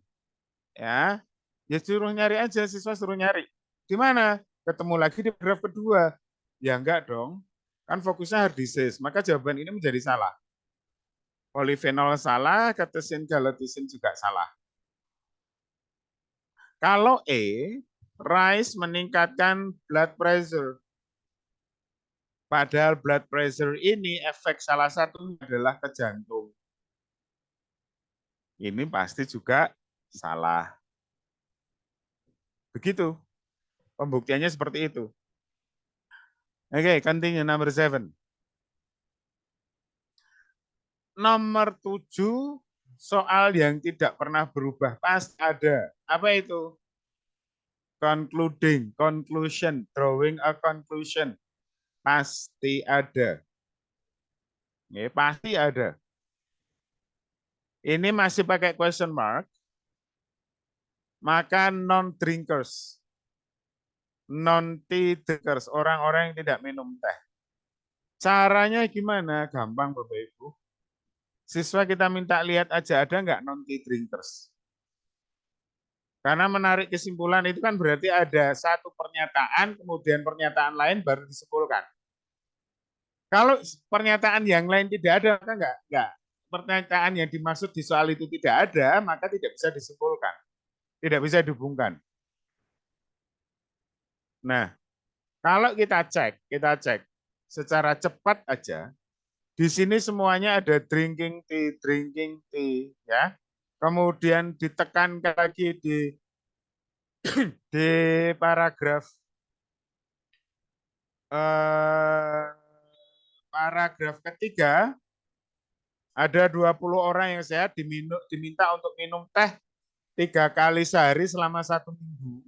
Ya. Ya suruh nyari aja, siswa suruh nyari. Di mana? Ketemu lagi di paragraf kedua. Ya enggak dong. Kan fokusnya heart disease, maka jawaban ini menjadi salah. Polifenol salah, ketocin gallocasein juga salah. Kalau E, rice meningkatkan blood pressure. Padahal blood pressure ini efek salah satunya adalah ke jantung. Ini pasti juga salah. Begitu. Pembuktiannya seperti itu. Oke, continue number 7. Nomor 7, soal yang tidak pernah berubah. Pasti ada. Apa itu? Concluding, conclusion, drawing a conclusion. Pasti ada. Ya, pasti ada. Ini masih pakai question mark. Maka non-drinkers. Non-tea drinkers. Orang-orang yang tidak minum teh. Caranya gimana? Gampang Bapak Ibu. Siswa kita minta lihat aja ada nggak non-tea drinkers. Karena menarik kesimpulan itu kan berarti ada satu pernyataan, kemudian pernyataan lain baru disimpulkan. Kalau pernyataan yang lain tidak ada, maka enggak. Pernyataan yang dimaksud di soal itu tidak ada, maka tidak bisa disimpulkan. Tidak bisa dihubungkan. Nah, kalau kita cek secara cepat aja, di sini semuanya ada drinking tea, ya. Kemudian ditekankan lagi di paragraf ketiga, ada 20 orang yang sehat diminta untuk minum teh 3 kali sehari selama 1 minggu.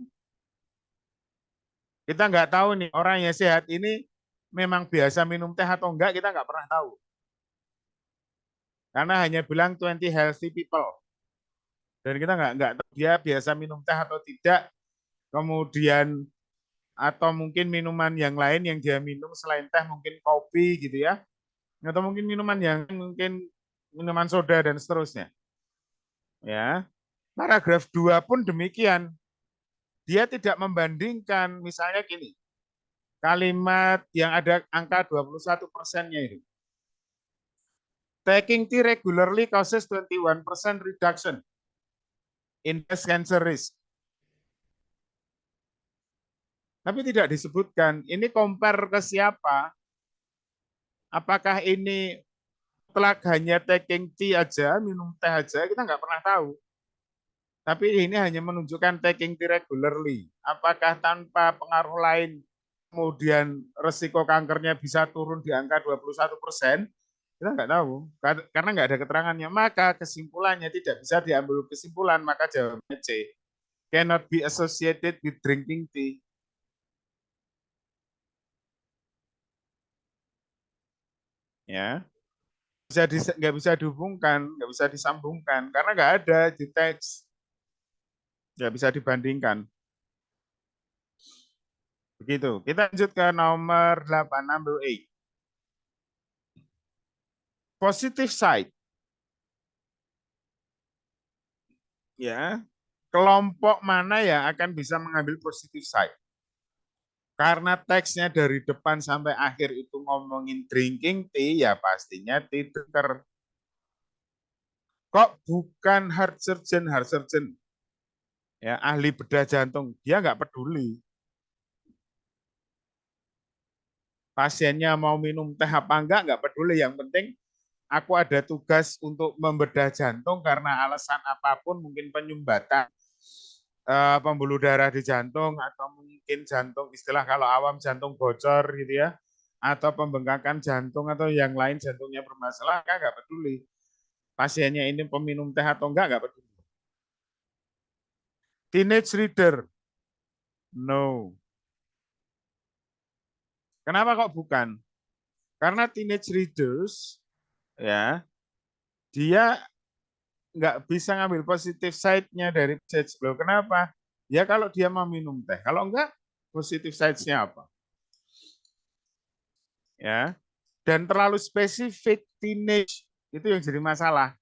Kita nggak tahu nih orang yang sehat ini memang biasa minum teh atau enggak, kita nggak pernah tahu. Karena hanya bilang 20 healthy people. Dan kita nggak tahu dia biasa minum teh atau tidak. Kemudian atau mungkin minuman yang lain yang dia minum selain teh, mungkin kopi gitu ya. Atau mungkin minuman yang mungkin minuman soda dan seterusnya. Ya. Paragraf 2 pun demikian. Dia tidak membandingkan, misalnya gini, kalimat yang ada angka 21%-nya itu. Taking tea regularly causes 21% reduction in breast cancer risk. Tapi tidak disebutkan, ini compare ke siapa? Apakah ini mutlak hanya taking tea aja, minum teh aja, kita nggak pernah tahu. Tapi ini hanya menunjukkan taking tea regularly. Apakah tanpa pengaruh lain, kemudian resiko kankernya bisa turun di angka 21%, kita nggak tahu. Karena nggak ada keterangannya. Maka kesimpulannya tidak bisa diambil kesimpulan, maka jawabannya C. Cannot be associated with drinking tea. Ya, nggak bisa dihubungkan, nggak bisa disambungkan, karena nggak ada di teks. Nggak bisa dibandingkan. Begitu. Kita lanjut ke nomor 8, number 8. Positive side. Ya, kelompok mana yang akan bisa mengambil positive side? Karena teksnya dari depan sampai akhir itu ngomongin drinking tea, ya pastinya tea drinker. Kok bukan heart surgeon? Ya, ahli bedah jantung. Dia nggak peduli. Pasiennya mau minum teh apa enggak peduli. Yang penting aku ada tugas untuk membedah jantung karena alasan apapun, mungkin penyumbatan pembuluh darah di jantung, atau mungkin jantung, istilah kalau awam jantung bocor gitu ya, atau pembengkakan jantung atau yang lain jantungnya bermasalah, nggak peduli. Pasiennya ini peminum teh atau nggak peduli. Teenage reader, no. Kenapa kok bukan? Karena teenage readers ya dia nggak bisa ngambil positif side-nya dari message loh. Kenapa? Ya kalau dia mau minum teh. Kalau enggak, positif side-nya apa? Ya. Dan terlalu spesifik teenage itu yang jadi masalah.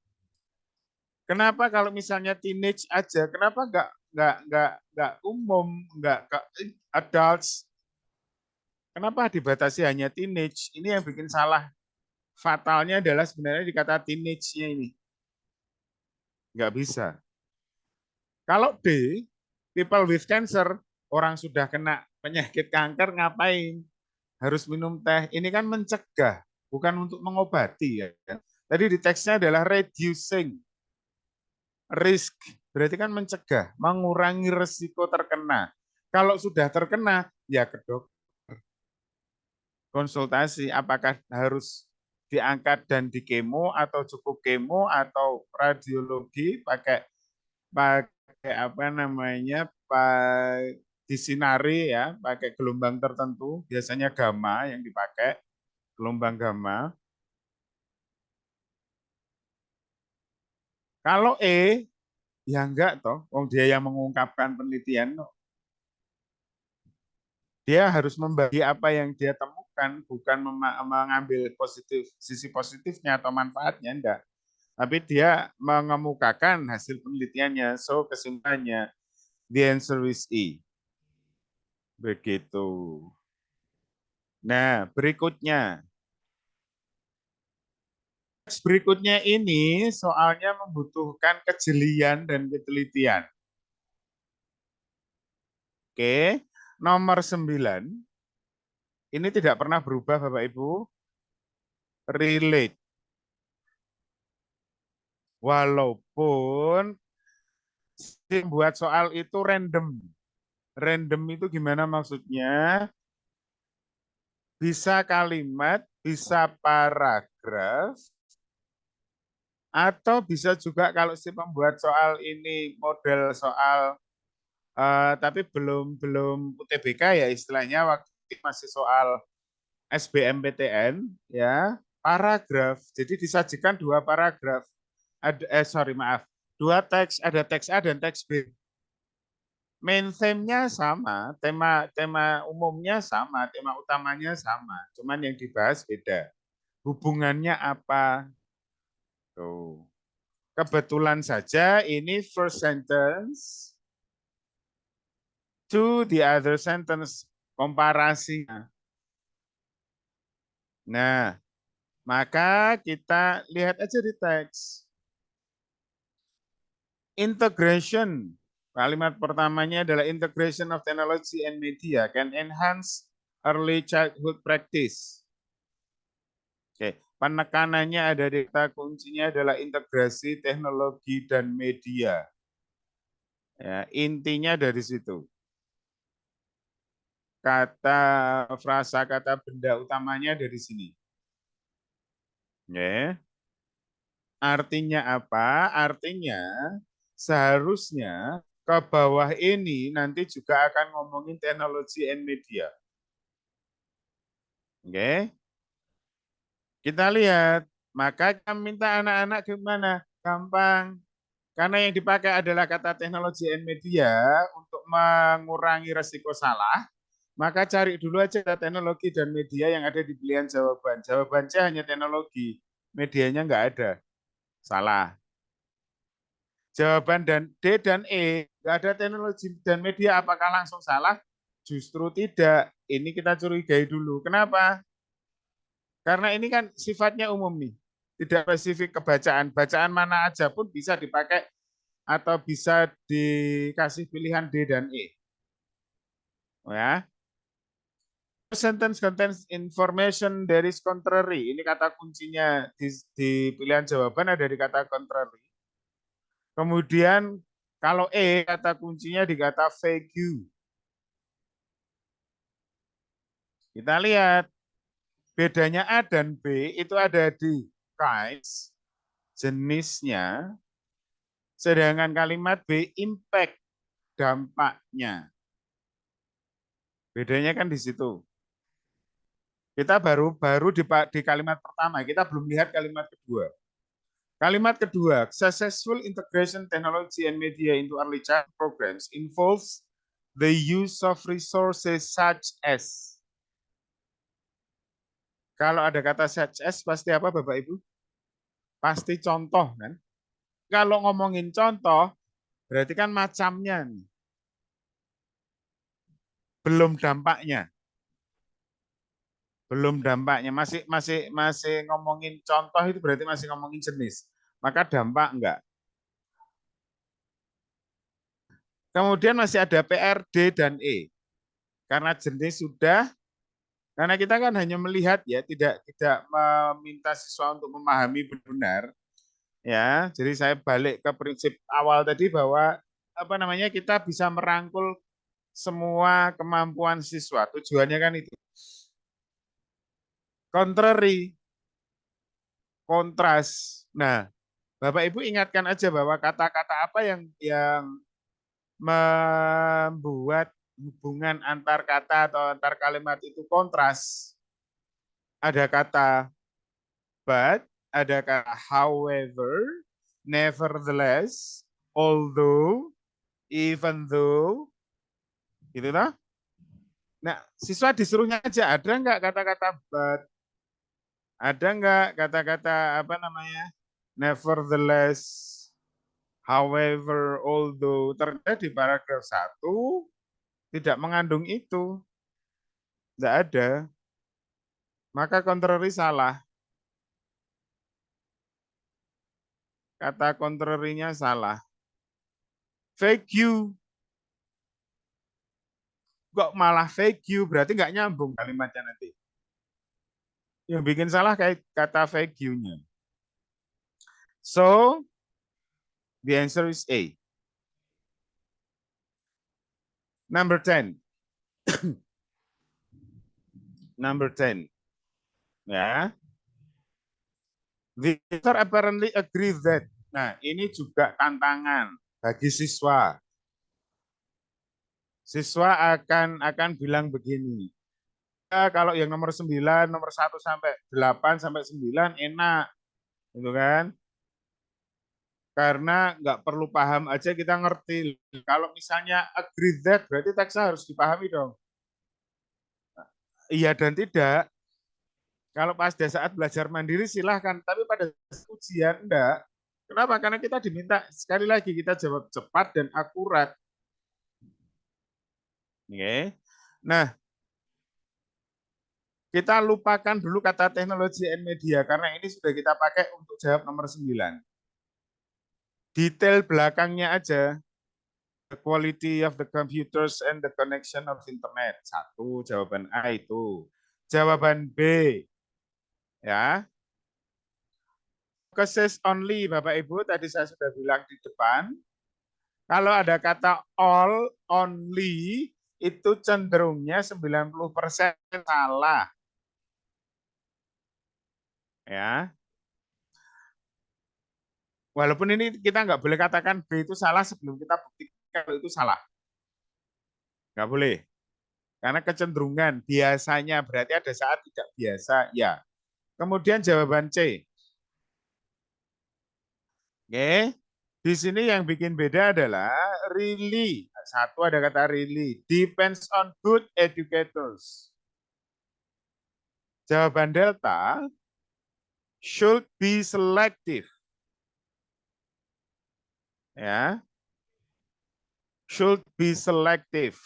Kenapa kalau misalnya teenage aja? Kenapa nggak umum, nggak ke adults? Kenapa dibatasi hanya teenage? Ini yang bikin salah. Fatalnya adalah sebenarnya dikata teenage-nya ini. Nggak bisa. Kalau D, people with cancer, orang sudah kena penyakit kanker ngapain? Harus minum teh. Ini kan mencegah, bukan untuk mengobati ya. Tadi di teksnya adalah reducing risk. Berarti kan mencegah, mengurangi resiko terkena. Kalau sudah terkena, ya ke dokter. Konsultasi apakah harus diangkat dan di kemo atau cukup kemo atau radiologi pakai apa namanya disinari ya, pakai gelombang tertentu, biasanya gamma yang dipakai, gelombang gamma. Kalau ya enggak toh, wong dia yang mengungkapkan penelitian, dia harus membagi apa yang dia temukan, bukan mengambil sisi positifnya atau manfaatnya, enggak. Tapi dia mengemukakan hasil penelitiannya, so kesimpulannya, the answer is E. Begitu. Nah, berikutnya. Berikutnya ini soalnya membutuhkan kejelian dan ketelitian. Oke, nomor 9. Ini tidak pernah berubah Bapak Ibu. Relate. Walaupun buat soal itu random. Random itu gimana maksudnya? Bisa kalimat, bisa paragraf, atau bisa juga kalau si pembuat soal ini model soal tapi belum UTBK ya istilahnya, waktu itu masih soal SBMPTN ya, paragraf. Jadi disajikan dua paragraf. Dua teks, ada teks A dan teks B. Main theme-nya sama, tema umumnya sama, tema utamanya sama, cuman yang dibahas beda. Hubungannya apa? Tuh. Kebetulan saja ini first sentence to the other sentence, komparasinya. Nah, maka kita lihat aja di teks. Integration, kalimat pertamanya adalah integration of technology and media can enhance early childhood practice. Oke, penekanannya ada di kata kuncinya adalah integrasi teknologi dan media. Ya, intinya dari situ. Frasa kata benda utamanya dari sini. Ya. Artinya apa? Artinya seharusnya ke bawah ini nanti juga akan ngomongin teknologi and media. Oke. Kita lihat, maka kita minta anak-anak gimana? Gampang. Karena yang dipakai adalah kata teknologi and media untuk mengurangi resiko salah, maka cari dulu aja teknologi dan media yang ada di pilihan jawaban. Jawaban C hanya teknologi, medianya nggak ada. Salah. Jawaban dan D dan E, nggak ada teknologi dan media, apakah langsung salah? Justru tidak. Ini kita curigai dulu. Kenapa? Karena ini kan sifatnya umum nih. Tidak spesifik kebacaan. Bacaan mana aja pun bisa dipakai atau bisa dikasih pilihan D dan E. Oh ya. Sentence contains information that is contrary. Ini kata kuncinya di pilihan jawaban ada di kata contrary. Kemudian kalau kata kuncinya di kata vague. Kita lihat bedanya A dan B itu ada di kinds, jenisnya, sedangkan kalimat B impact, dampaknya. Bedanya kan di situ. Kita baru di kalimat pertama, kita belum lihat kalimat kedua. Kalimat kedua, successful integration technology and media into early child programs involves the use of resources such as. Kalau ada kata such as, pasti apa Bapak Ibu? Pasti contoh kan? Kalau ngomongin contoh, berarti kan macamnya nih. Belum dampaknya. Belum dampaknya, masih ngomongin contoh itu berarti masih ngomongin jenis. Maka dampak enggak. Kemudian masih ada PR, D, dan E. Karena jenis sudah, karena kita kan hanya melihat ya, tidak meminta siswa untuk memahami benar. Ya, jadi saya balik ke prinsip awal tadi bahwa kita bisa merangkul semua kemampuan siswa. Tujuannya kan itu. Contrary, kontras. Nah, Bapak Ibu ingatkan aja bahwa kata-kata apa yang membuat hubungan antar kata atau antar kalimat itu kontras. Ada kata but, ada kata however, nevertheless, although, even though, gitu lah. Nah, siswa disuruhnya aja, ada nggak kata-kata but? Ada nggak kata-kata nevertheless, however, although? Ternyata di paragraf 1 tidak mengandung itu. Tidak ada. Maka contrary salah. Kata contrary-nya salah. Vague. Kok malah vague? Berarti nggak nyambung kalimatnya nanti. Yang bikin salah kayak kata vague-nya. So, the answer is A. Number 10. Number 10. Ya. The author apparently agree that. Nah, ini juga tantangan bagi siswa. Siswa akan bilang begini. Ya, kalau yang nomor 9, nomor 1 sampai 8 sampai 9 enak. Gitu kan? Karena nggak perlu paham aja kita ngerti. Kalau misalnya agree that, berarti teksnya harus dipahami dong. Iya dan tidak. Kalau pada saat belajar mandiri silahkan, tapi pada ujian enggak. Kenapa? Karena kita diminta sekali lagi kita jawab cepat dan akurat. Oke. Nah, kita lupakan dulu kata teknologi and media karena ini sudah kita pakai untuk jawab nomor 9. Detail belakangnya aja. The quality of the computers and the connection of internet. 1, jawaban A itu. Jawaban B. Ya. Focuses only, Bapak Ibu, tadi saya sudah bilang di depan. Kalau ada kata all, only, itu cenderungnya 90% salah. Ya. Walaupun ini kita nggak boleh katakan B itu salah sebelum kita buktikan itu salah. Nggak boleh. Karena kecenderungan biasanya berarti ada saat tidak biasa. Ya. Kemudian jawaban C. Oke. Di sini yang bikin beda adalah really. 1 ada kata really. Depends on good educators. Jawaban delta should be selective. Ya. Should be selective.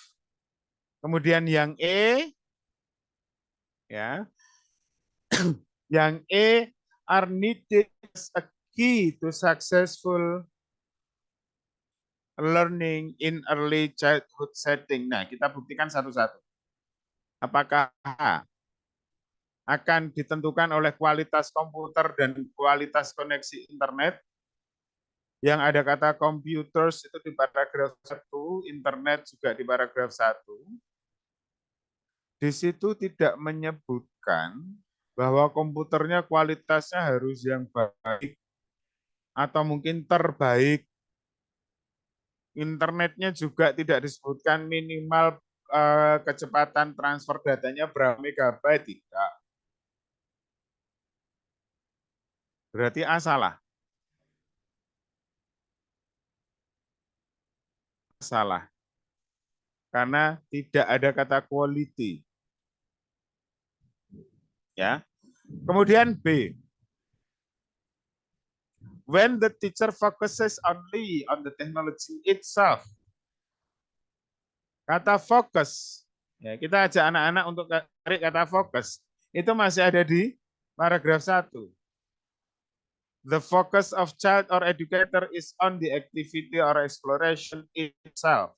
Kemudian yang E ya. Yang E are needed as a key to successful learning in early childhood setting. Nah, kita buktikan satu-satu. Apakah A akan ditentukan oleh kualitas komputer dan kualitas koneksi internet? Yang ada kata computers itu di paragraf 1, internet juga di paragraf 1. Di situ tidak menyebutkan bahwa komputernya kualitasnya harus yang baik atau mungkin terbaik. Internetnya juga tidak disebutkan minimal kecepatan transfer datanya berapa megabyte, tidak. Berarti A salah. Salah. Karena tidak ada kata quality. Ya. Kemudian B. When the teacher focuses only on the technology itself. Kata fokus. Ya, kita ajak anak-anak untuk cari kata fokus. Itu masih ada di paragraf 1. The focus of child or educator is on the activity or exploration itself.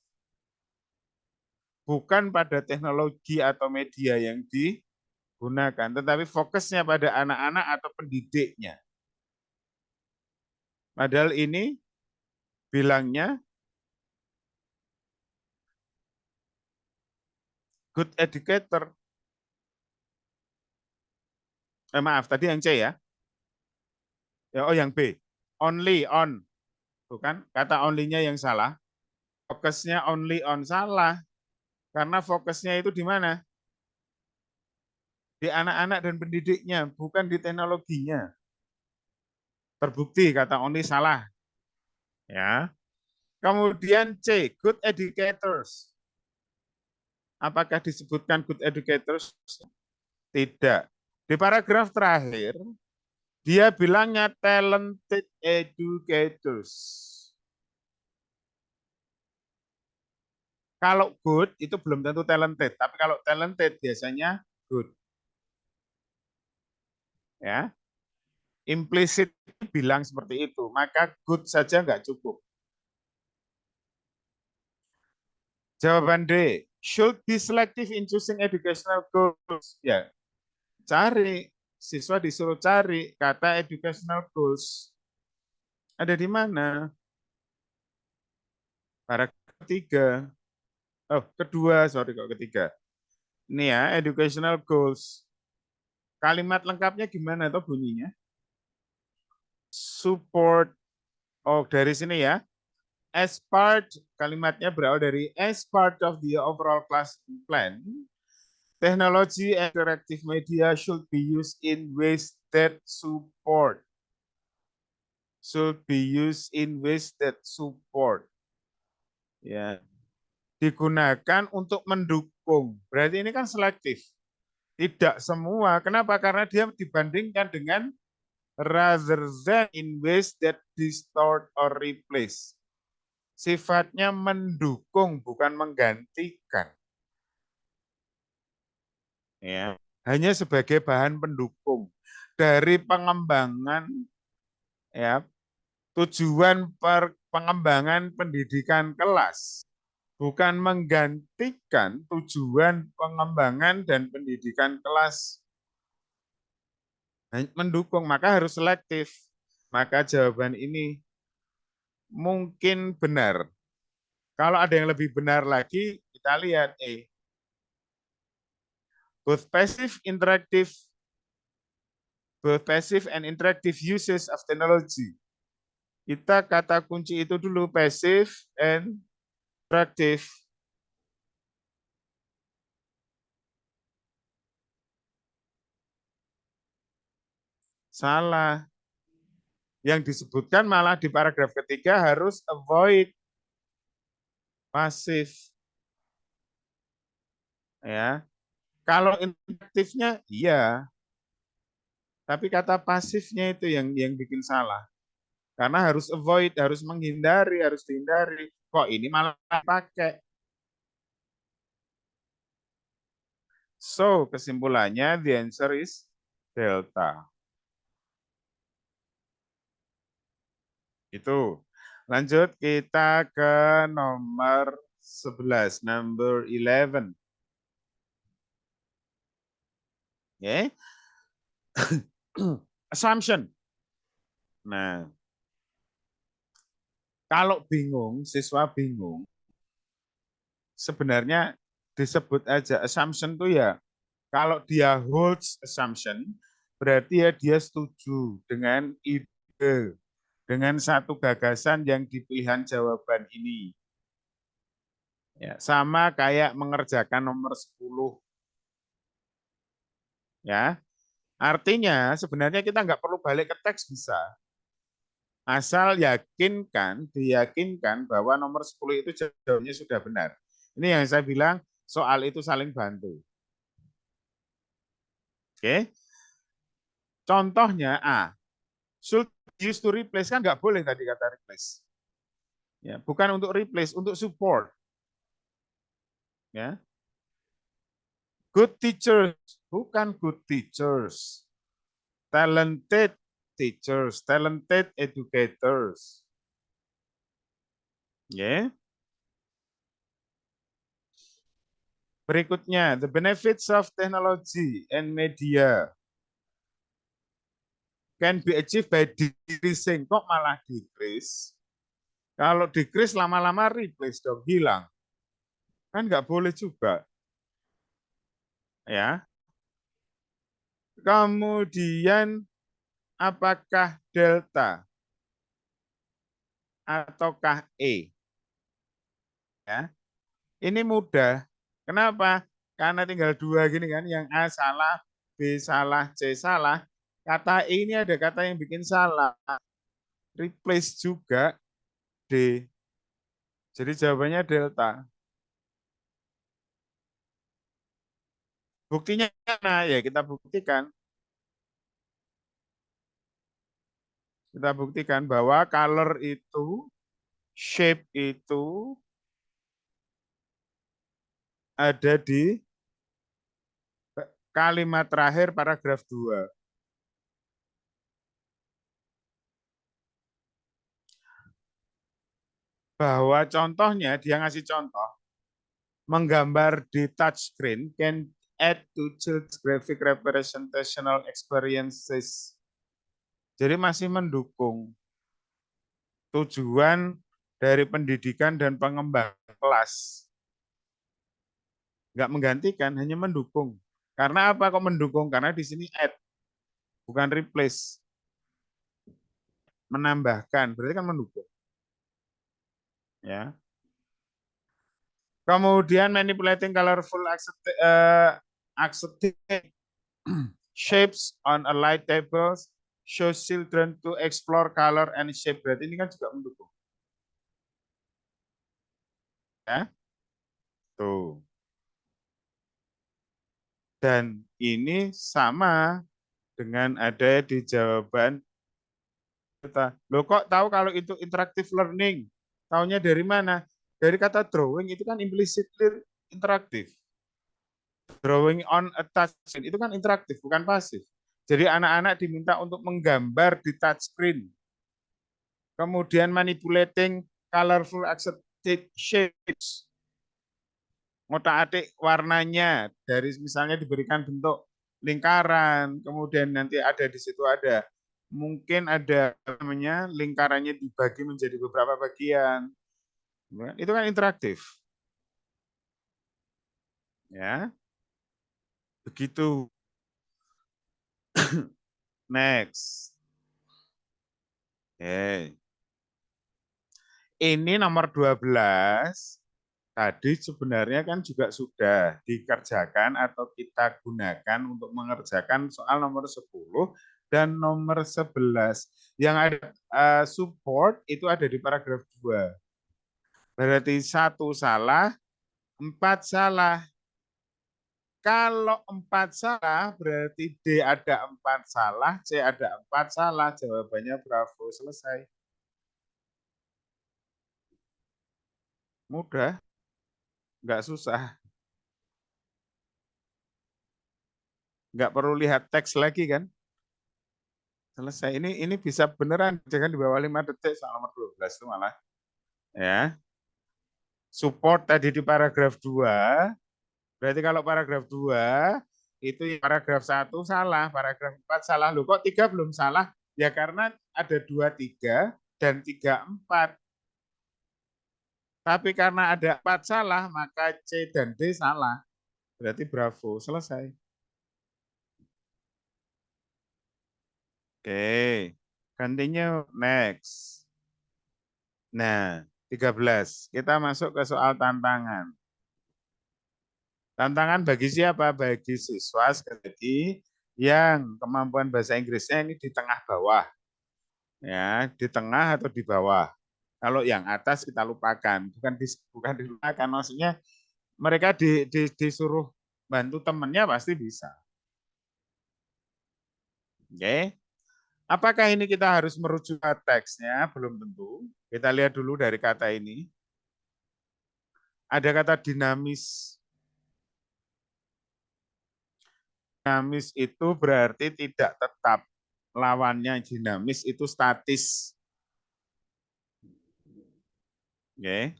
Bukan pada teknologi atau media yang digunakan, tetapi fokusnya pada anak-anak atau pendidiknya. Padahal ini bilangnya good educator. Maaf, tadi yang C ya. Oh, yang B. Only on. Bukan, kata only-nya yang salah. Fokusnya only on salah. Karena fokusnya itu di mana? Di anak-anak dan pendidiknya, bukan di teknologinya. Terbukti kata only salah. Ya. Kemudian C, good educators. Apakah disebutkan good educators? Tidak. Di paragraf terakhir, dia bilangnya talented educators. Kalau good itu belum tentu talented, tapi kalau talented biasanya good. Ya, implisit bilang seperti itu, maka good saja nggak cukup. Jawaban D, should be selective in choosing educational goals. Ya, cari, siswa disuruh cari kata educational goals. Ada di mana? Paragraf ketiga. Oh, kedua, sorry kok ketiga. Ini ya, educational goals. Kalimat lengkapnya gimana tuh bunyinya? Support. Oh, dari sini ya. As part, kalimatnya berawal dari as part of the overall class plan, technology and interactive media should be used in ways that support. Should be used in ways that support. Ya, digunakan untuk mendukung. Berarti ini kan selektif. Tidak semua. Kenapa? Karena dia dibandingkan dengan rather than in ways that distort or replace. Sifatnya mendukung, bukan menggantikan. Ya, hanya sebagai bahan pendukung dari pengembangan ya tujuan pengembangan pendidikan kelas, bukan menggantikan tujuan pengembangan dan pendidikan kelas. Mendukung, maka harus selektif. Maka jawaban ini mungkin benar. Kalau ada yang lebih benar lagi, kita lihat both passive and interactive uses of technology. Kita kata kunci itu dulu, passive and interactive. Salah. Yang disebutkan malah di paragraf ketiga harus avoid pasif. Ya. Kalau interaktifnya iya. Tapi kata pasifnya itu yang bikin salah. Karena harus avoid, harus menghindari, harus dihindari. Kok ini malah pakai? So, kesimpulannya the answer is delta. Itu. Lanjut kita ke nomor 11, number 11. Ya. Assumption. Nah, kalau bingung, siswa bingung, sebenarnya disebut aja assumption tuh ya, kalau dia holds assumption, berarti ya dia setuju dengan ide, dengan satu gagasan yang di pilihan jawaban ini. Ya, sama kayak mengerjakan nomor 10. Ya, artinya sebenarnya kita nggak perlu balik ke teks bisa. Asal diyakinkan bahwa nomor 10 itu jawabannya sudah benar. Ini yang saya bilang, soal itu saling bantu. Oke. Contohnya A. Should use to replace, kan nggak boleh tadi kata replace. Ya, bukan untuk replace, untuk support. Ya. Good teachers, bukan good teachers. Talented teachers, talented educators. Ya. Berikutnya, the benefits of technology and media can be achieved by decreasing. Kok malah decrease? Kalau decrease lama-lama replace dong, hilang. Kan nggak boleh juga. Ya. Kemudian apakah delta ataukah E? Ya. Ini mudah. Kenapa? Karena tinggal dua gini kan, yang A salah, B salah, C salah. Kata E ini ada kata yang bikin salah. Replace juga D. Jadi jawabannya delta. Buktinya mana? Ya kita buktikan. Kita buktikan bahwa color itu, shape itu ada di kalimat terakhir paragraf 2. Bahwa contohnya, dia ngasih contoh, menggambar di touchscreen can add to children's graphic representational experiences. Jadi masih mendukung tujuan dari pendidikan dan pengembangan kelas. Nggak menggantikan, hanya mendukung. Karena apa kok mendukung? Karena di sini add, bukan replace. Menambahkan, berarti kan mendukung. Ya. Kemudian manipulating colorful shapes on a light table shows children to explore color and shape. Berarti ini kan juga mendukung. Ya. Tuh. Dan ini sama dengan ada di jawaban kita. Loh kok tahu kalau itu interactive learning? Taunya dari mana? Dari kata drawing itu kan implicitly interaktif. Drawing on a touchscreen itu kan interaktif, bukan pasif. Jadi anak-anak diminta untuk menggambar di touchscreen. Kemudian manipulating colorful accepted shapes. Ngotak-atik warnanya dari misalnya diberikan bentuk lingkaran, kemudian nanti ada di situ ada mungkin ada namanya lingkarannya dibagi menjadi beberapa bagian. Itu kan interaktif. Ya. Begitu. Next. Oke. Ini nomor 12. Tadi sebenarnya kan juga sudah dikerjakan atau kita gunakan untuk mengerjakan soal nomor 10 dan nomor 11. Yang ada support itu ada di paragraf 2. Berarti 1 salah, 4 salah. Kalau 4 salah, berarti D ada 4 salah, C ada 4 salah. Jawabannya bravo, selesai. Mudah. Nggak susah. Nggak perlu lihat teks lagi kan. Selesai. Ini bisa beneran jangan di bawah 5 detik soal nomor 12 itu malah. Ya. Support tadi di paragraf 2. Berarti kalau paragraf 2 itu paragraf 1 salah, paragraf 4 salah. Loh kok 3 belum salah? Ya karena ada 2, 3 dan 3, 4. Tapi karena ada 4 salah, maka C dan D salah. Berarti bravo, selesai. Oke, continue, next. Nah, 13. Kita masuk ke soal tantangan. Tantangan bagi siapa? Bagi siswa sekali yang kemampuan bahasa Inggrisnya ini di tengah bawah. Ya, di tengah atau di bawah. Kalau yang atas kita lupakan, bukan dilupakan, maksudnya mereka disuruh bantu temennya pasti bisa. Oke. Apakah ini kita harus merujuk ke teksnya? Belum tentu. Kita lihat dulu dari kata ini. Ada kata dinamis. Dinamis itu berarti tidak tetap. Lawannya dinamis itu statis. Oke.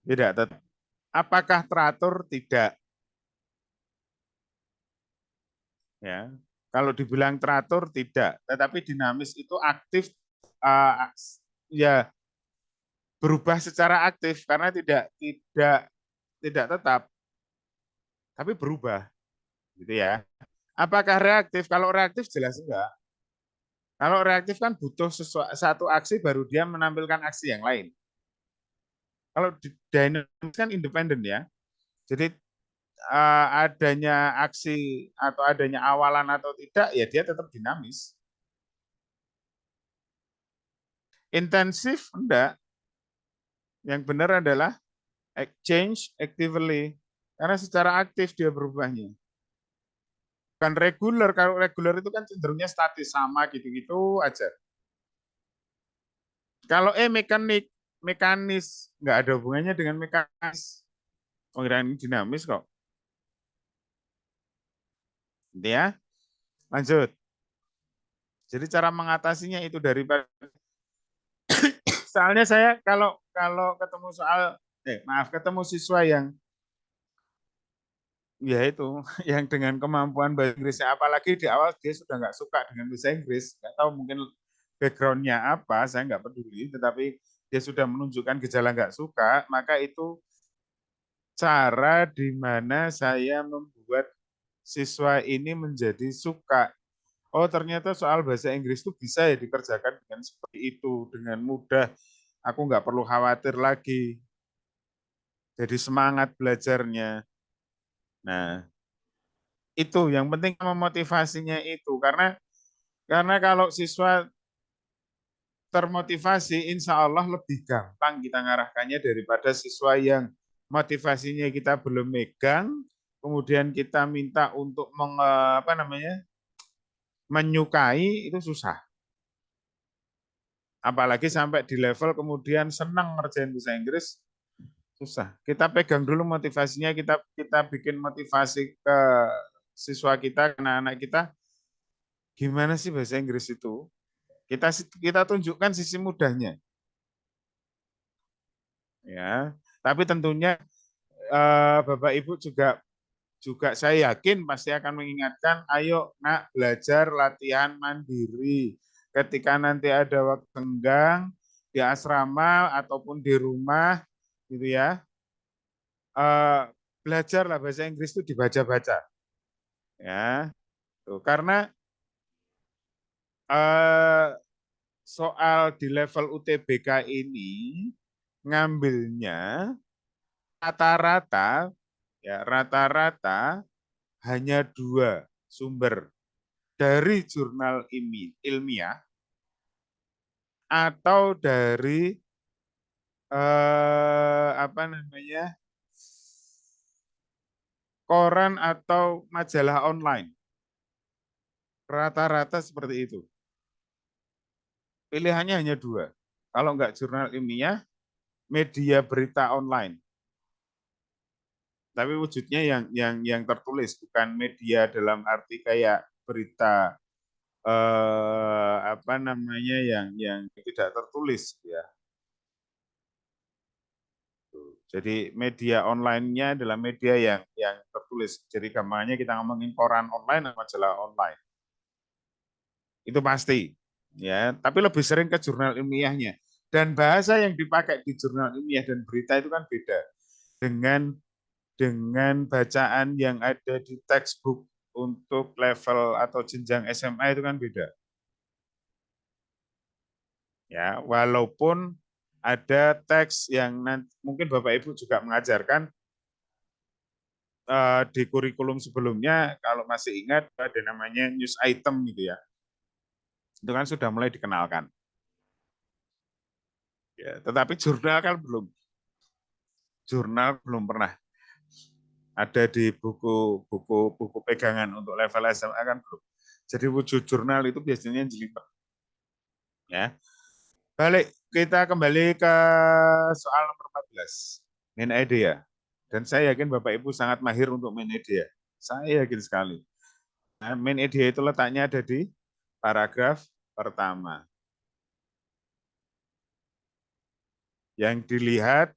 Tidak tetap. Apakah teratur? Tidak. Ya. Kalau dibilang teratur tidak, tetapi dinamis itu aktif, ya berubah secara aktif karena tidak tetap, tapi berubah, gitu ya. Apakah reaktif? Kalau reaktif jelas enggak. Kalau reaktif kan butuh satu aksi baru dia menampilkan aksi yang lain. Kalau dinamis kan independen ya. Jadi adanya aksi atau adanya awalan atau tidak, ya dia tetap dinamis. Intensif enggak. Yang benar adalah change actively. Karena secara aktif dia berubahnya. Bukan reguler. Kalau reguler itu kan cenderungnya statis, sama gitu-gitu aja. Kalau mekanis, nggak ada hubungannya dengan mekanis. Pengiraan ini dinamis kok. Gitu ya. Lanjut. Jadi cara mengatasinya itu daripada soalnya saya kalau ketemu ketemu siswa yang ya itu yang dengan kemampuan bahasa Inggrisnya, apalagi di awal dia sudah nggak suka dengan bahasa Inggris, nggak tahu mungkin backgroundnya apa, saya nggak peduli, tetapi dia sudah menunjukkan gejala nggak suka, maka itu cara di mana saya membuat siswa ini menjadi suka. Oh ternyata soal bahasa Inggris itu bisa ya dikerjakan dengan seperti itu, dengan mudah. Aku nggak perlu khawatir lagi. Jadi semangat belajarnya. Nah, itu yang penting memotivasinya itu. Karena kalau siswa termotivasi, insya Allah lebih gampang kita ngarahkannya daripada siswa yang motivasinya kita belum megang, kemudian kita minta untuk menyukai, itu susah. Apalagi sampai di level kemudian senang ngerjain bahasa Inggris, susah. Kita pegang dulu motivasinya, kita bikin motivasi ke siswa kita, anak-anak kita, gimana sih bahasa Inggris itu? Kita tunjukkan sisi mudahnya. Ya, tapi tentunya Bapak Ibu juga saya yakin pasti akan mengingatkan, ayo nak belajar latihan mandiri. Ketika nanti ada waktu senggang di asrama ataupun di rumah, gitu ya, belajarlah bahasa Inggris itu dibaca-baca, ya. Tuh, karena soal di level UTBK ini ngambilnya rata-rata hanya 2 sumber, dari jurnal ilmiah atau dari koran atau majalah online. Rata-rata seperti itu. Pilihannya hanya 2. Kalau enggak jurnal ilmiah, media berita online. Tapi wujudnya yang tertulis, bukan media dalam arti kayak berita yang tidak tertulis ya. Jadi media online-nya adalah media yang tertulis. Jadi gampangnya kita ngomongin koran online atau majalah online. Itu pasti. Ya, tapi lebih sering ke jurnal ilmiahnya. Dan bahasa yang dipakai di jurnal ilmiah dan berita itu kan beda dengan bacaan yang ada di textbook untuk level atau jenjang SMA itu kan beda. Ya, walaupun ada teks yang nanti, mungkin Bapak Ibu juga mengajarkan di kurikulum sebelumnya, kalau masih ingat ada namanya news item gitu ya. Itu kan sudah mulai dikenalkan. Ya, tetapi jurnal kan belum. Jurnal belum pernah ada di buku pegangan untuk level SMA kan belum. Jadi wujud jurnal itu biasanya jelimet. Ya. Balik kita kembali ke soal nomor 14. Main idea. Dan saya yakin Bapak Ibu sangat mahir untuk main idea. Saya yakin sekali. Nah, main idea itu letaknya ada di paragraf pertama. Yang dilihat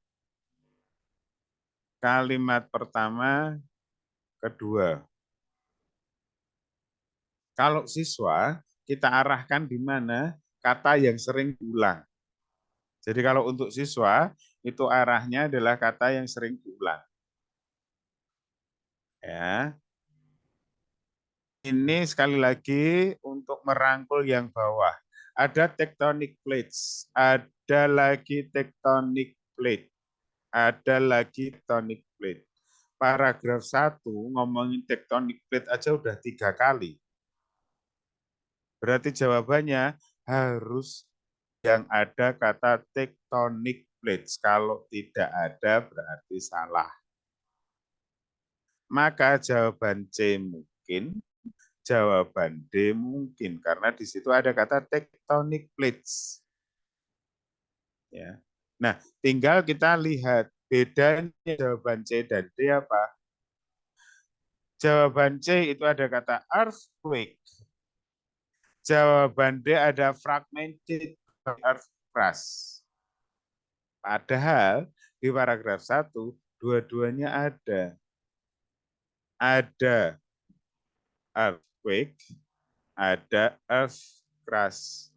kalimat pertama, kedua. Kalau siswa, kita arahkan di mana kata yang sering diulang. Jadi kalau untuk siswa, itu arahnya adalah kata yang sering diulang. Ya. Ini sekali lagi untuk merangkul yang bawah. Ada tectonic plates, ada lagi tectonic plate, ada lagi tectonic plate. Paragraf 1 ngomongin tectonic plate aja udah 3 kali. Berarti jawabannya harus yang ada kata tectonic plates. Kalau tidak ada berarti salah. Maka jawaban C mungkin, jawaban D mungkin karena di situ ada kata tectonic plates. Ya. Nah, tinggal kita lihat bedanya jawaban C dan D apa. Jawaban C itu ada kata earthquake. Jawaban D ada fragmented earth crust. Padahal di paragraf 1 dua-duanya ada. Ada earthquake, ada earth crust.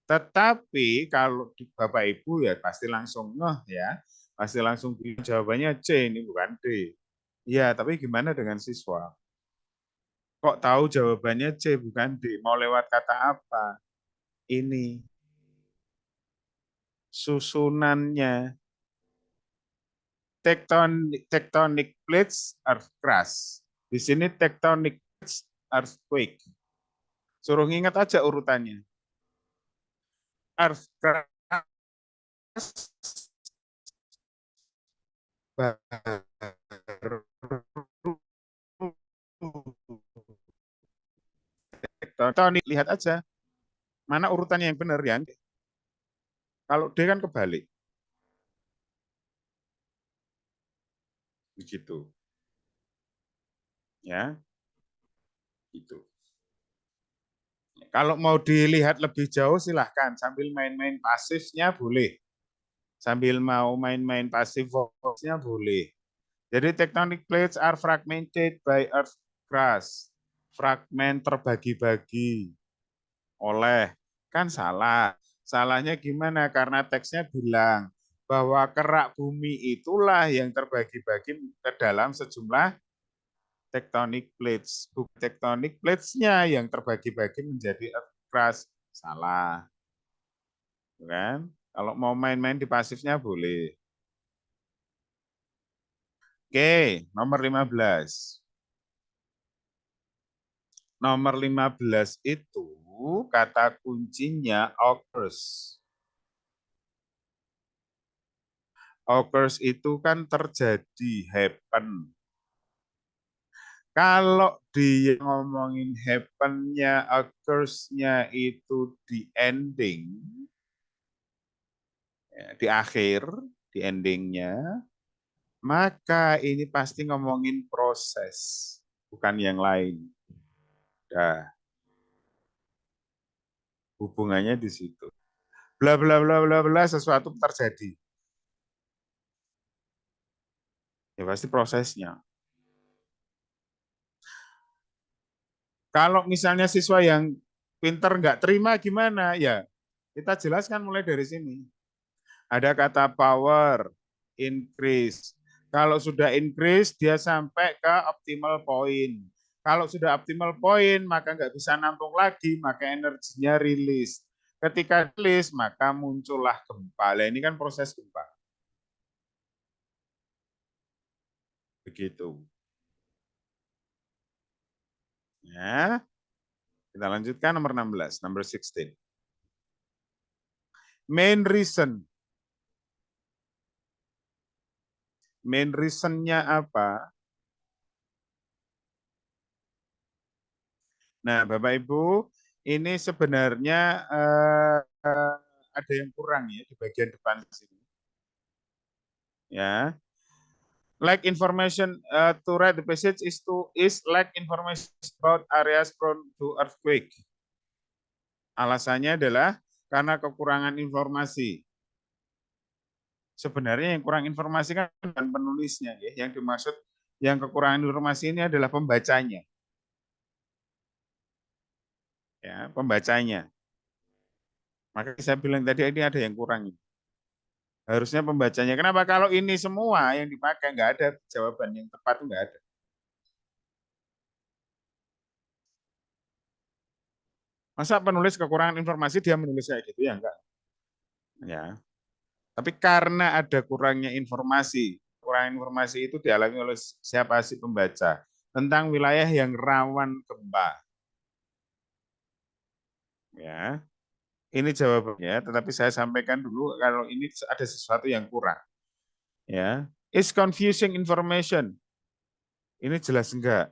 Tetapi kalau di Bapak Ibu ya pasti langsung ngeh ya, pasti langsung bilang jawabannya C, ini bukan D. Ya, tapi gimana dengan siswa? Kok tahu jawabannya C bukan D? Mau lewat kata apa? Ini susunannya. Tectonic plates earth crust. Di sini tectonic plates earthquake. Suruh ingat aja urutannya. Earth crust baru tektonik. Lihat aja mana urutannya yang benar ya. Kalau D kan kebalik. Begitu. Ya. Gitu. Kalau mau dilihat lebih jauh silahkan sambil main-main pasifnya boleh. Sambil mau main-main pasif fokusnya boleh. Jadi tectonic plates are fragmented by earth crust. Fragmen terbagi-bagi oleh, kan salah. Salahnya gimana? Karena teksnya bilang bahwa kerak bumi itulah yang terbagi-bagi ke dalam sejumlah tectonic plates. Bukan tectonic plates-nya yang terbagi-bagi menjadi earth crust. Salah. Kan? Kalau mau main-main di pasifnya boleh. Oke, nomor 15. Nomor 15 itu kata kuncinya occurs. Occurs itu kan terjadi, happen. Kalau dia ngomongin happen-nya, occurs-nya itu di ending, ya, di akhir, di endingnya, maka ini pasti ngomongin proses, bukan yang lain. Nah, hubungannya di situ. Bla bla bla bla bla sesuatu terjadi. Ya pasti prosesnya. Kalau misalnya siswa yang pinter nggak terima gimana? Ya kita jelaskan mulai dari sini. Ada kata power, increase. Kalau sudah increase, dia sampai ke optimal point. Kalau sudah optimal point, maka nggak bisa nampung lagi, maka energinya rilis. Ketika rilis, maka muncullah gempa. Nah, ini kan proses gempa. Begitu. Ya, kita lanjutkan nomor 16, number 16. Main reason. Main reason-nya apa? Nah, Bapak Ibu, ini sebenarnya ada yang kurang ya di bagian depan sini. Ya, lack information to write the passage is lack information about areas prone to earthquake. Alasannya adalah karena kekurangan informasi. Sebenarnya yang kurang informasi kan bukan penulisnya ya, yang dimaksud yang kekurangan informasi ini adalah pembacanya. Ya, pembacanya. Maka saya bilang tadi ini ada yang kurang. Harusnya pembacanya. Kenapa? Kalau ini semua yang dipakai nggak ada jawaban yang tepat, nggak ada. Masa penulis kekurangan informasi dia menulis kayak gitu ya enggak? Ya. Tapi karena ada kurangnya informasi, kurang informasi itu dialami oleh siapa sih pembaca tentang wilayah yang rawan gempa. Ya. Ini jawabannya, tetapi saya sampaikan dulu kalau ini ada sesuatu yang kurang. Ya. Is confusing information. Ini jelas enggak?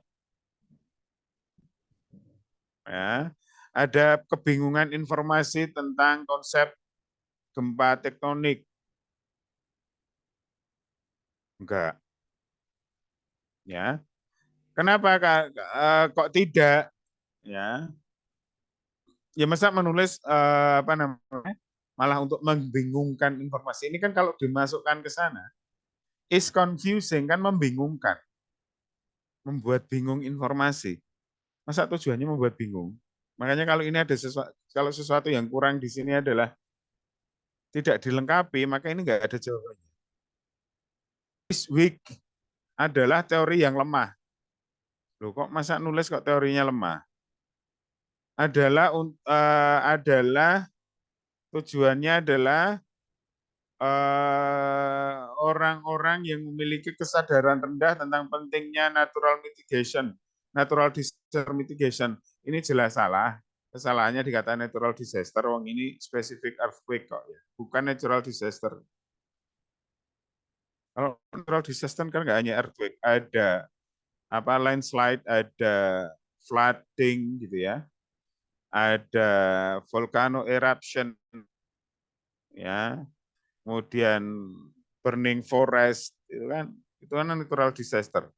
Ya. Ada kebingungan informasi tentang konsep gempa tektonik. Enggak. Ya. Kenapa kok tidak? Ya. Ya masa menulis apa namanya? Malah untuk membingungkan informasi. Ini kan kalau dimasukkan ke sana is confusing kan membingungkan. Membuat bingung informasi. Masa tujuannya membuat bingung? Makanya kalau ini ada sesuatu yang kurang di sini adalah tidak dilengkapi, maka ini enggak ada jawabannya. Is weak adalah teori yang lemah. Loh kok masa nulis kok teorinya lemah? Adalah tujuannya adalah orang-orang yang memiliki kesadaran rendah tentang pentingnya natural mitigation, natural disaster mitigation. Ini jelas salah. Kesalahannya dikatakan natural disaster, wong ini spesifik earthquake kok ya, bukan natural disaster. Kalau natural disaster kan nggak hanya earthquake, ada apa landslide, ada flooding gitu ya, ada volcano eruption, ya, kemudian burning forest, itu kan natural disaster.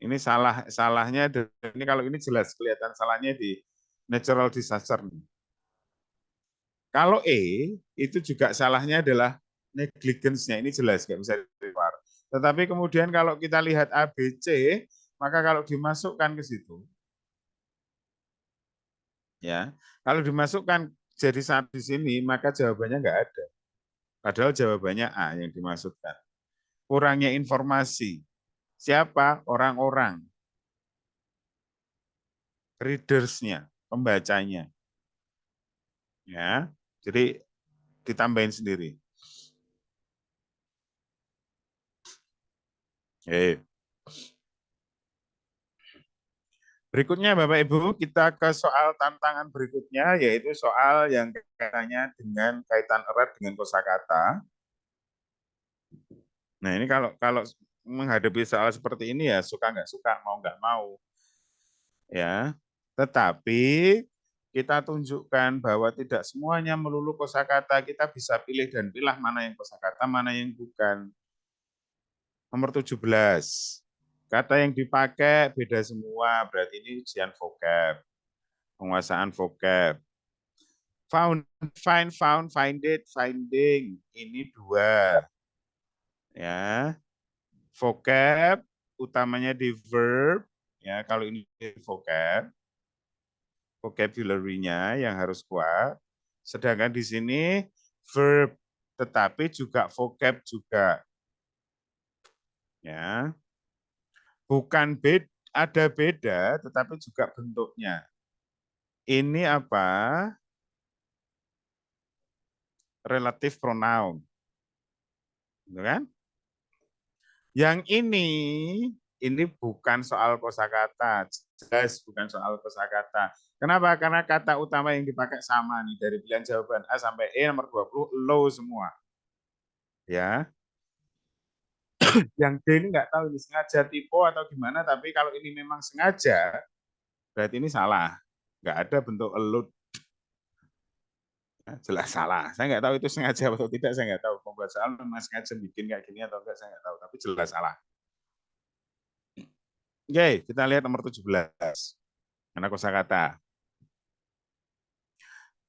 Ini salahnya ini kalau ini jelas kelihatan salahnya di natural disaster. Kalau itu juga salahnya adalah negligence-nya, ini jelas nggak bisa keluar. Tetapi kemudian kalau kita lihat A, B, C, maka kalau dimasukkan ke situ, ya, kalau dimasukkan jadi satu di sini, maka jawabannya nggak ada. Padahal jawabannya A yang dimasukkan. Kurangnya informasi. Siapa? Orang-orang. Readers-nya, pembacanya. Ya, jadi ditambahin sendiri. Oke. Berikutnya Bapak Ibu, kita ke soal tantangan berikutnya, yaitu soal yang kaitannya dengan kaitan erat dengan kosakata. Nah ini kalau menghadapi soal seperti ini ya suka nggak suka, mau nggak mau. Ya, tetapi kita tunjukkan bahwa tidak semuanya melulu kosakata, kita bisa pilih dan pilih mana yang kosakata, mana yang bukan. Nomor 17. Kata yang dipakai beda semua, berarti ini ujian vocab. Penguasaan vocab. Found, find, found, find it, finding. Ini 2. Ya. vocab utamanya di verb, ya kalau ini vocabulary-nya yang harus kuat. Sedangkan di sini verb, tetapi juga vocab juga. Ya, bukan beda, ada beda, tetapi juga bentuknya. Ini apa? Relative pronoun, gitu kan? Yang ini bukan soal kosakata, jelas bukan soal kosakata. Kenapa? Karena kata utama yang dipakai sama nih, dari pilihan jawaban A sampai E nomor 20, lo semua. Ya. Yang D ini nggak tahu ini sengaja tipe atau gimana, tapi kalau ini memang sengaja, berarti ini salah. Nggak ada bentuk lo. Nah, jelas salah. Saya nggak tahu itu sengaja atau tidak, saya nggak tahu. Pembuat soal memang sengaja bikin kayak gini atau enggak, saya nggak tahu. Tapi jelas salah. Oke, kita lihat nomor 17. Mana kosakata?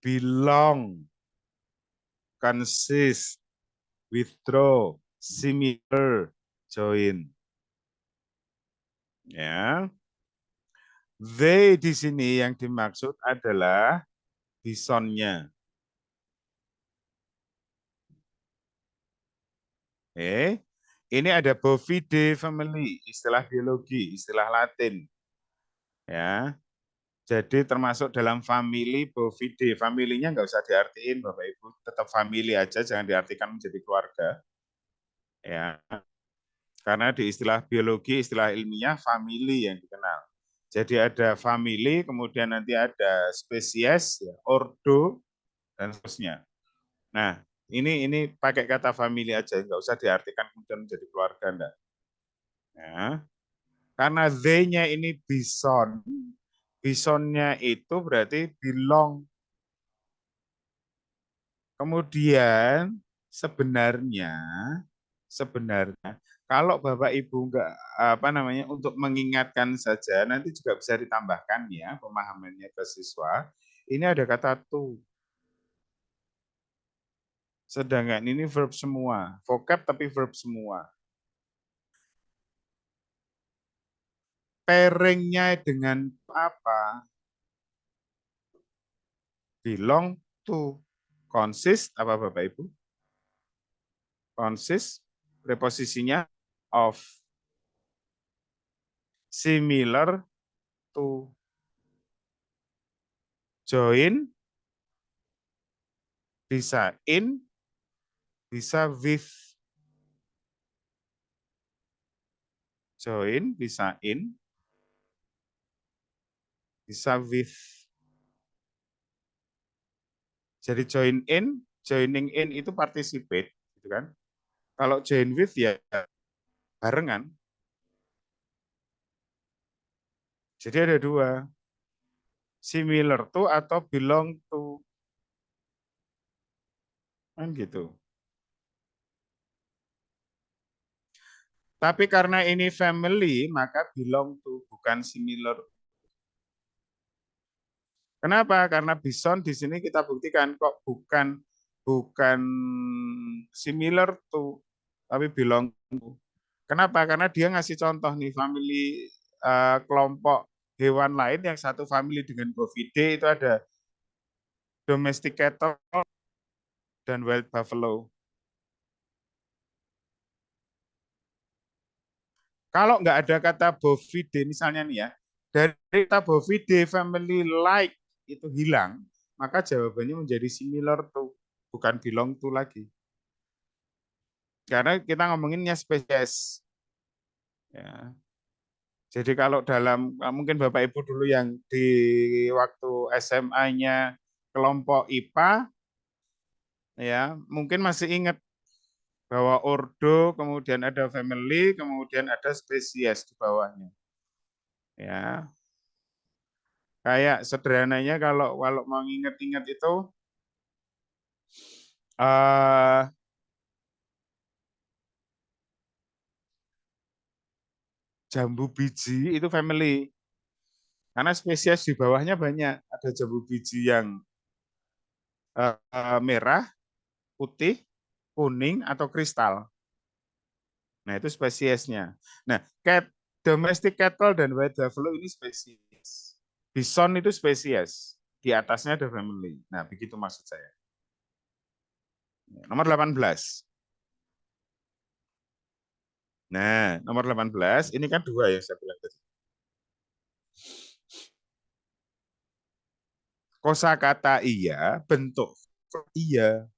Belong, consist, withdraw, similar, join. Ya. They di sini yang dimaksud adalah bisonnya. Ini ada Bovidae family, istilah biologi, istilah Latin. Ya. Jadi termasuk dalam family Bovidae. Familinya nggak usah diartiin Bapak Ibu, tetap family aja, jangan diartikan menjadi keluarga. Ya. Karena di istilah biologi, istilah ilmiah family yang dikenal. Jadi ada family, kemudian nanti ada spesies, ya, ordo, dan seterusnya. Nah, ini pakai kata family aja, nggak usah diartikan kemudian menjadi keluarga, enggak. Ya. Karena they-nya ini bison, bisonnya itu berarti belong. Kemudian sebenarnya kalau Bapak Ibu enggak untuk mengingatkan saja, nanti juga bisa ditambahkan ya pemahamannya ke siswa. Ini ada kata to. Sedangkan ini verb semua, vocab tapi verb semua. Pairing-nya dengan apa? Belong to. Consist apa Bapak Ibu? Consist preposisinya of. Similar to. Join bisa in, bisa with. Join bisa in, bisa with. Jadi joining in itu participate, gitu kan? Kalau join with ya barengan. Jadi ada dua, similar to atau belong to, kan gitu. Tapi karena ini family, maka belong to, bukan similar. Kenapa? Karena bison di sini kita buktikan kok bukan similar to, tapi belong to. Kenapa? Karena dia ngasih contoh nih family kelompok hewan lain yang satu family dengan Bovidae itu ada domestic cattle dan wild buffalo. Kalau nggak ada kata Bovidae misalnya nih ya, dari kata Bovidae family like itu hilang, maka jawabannya menjadi similar to, bukan belong to lagi. Karena kita ngomonginnya spesies. Ya. Jadi kalau dalam, mungkin Bapak Ibu dulu yang di waktu SMA-nya kelompok IPA, ya mungkin masih ingat bahwa ordo, kemudian ada family, kemudian ada spesies di bawahnya. Ya, kayak sederhananya kalau mau ingat-ingat itu jambu biji itu family. Karena spesies di bawahnya banyak. Ada jambu biji yang merah, putih, kuning, atau kristal. Nah, itu spesiesnya. Nah, domestic cattle dan white buffalo ini spesies. Bison itu spesies. Di atasnya ada family. Nah, begitu maksud saya. Nomor 18. Nah, nomor 18, ini kan dua yang saya bilang tadi. Kosakata iya, bentuk iya.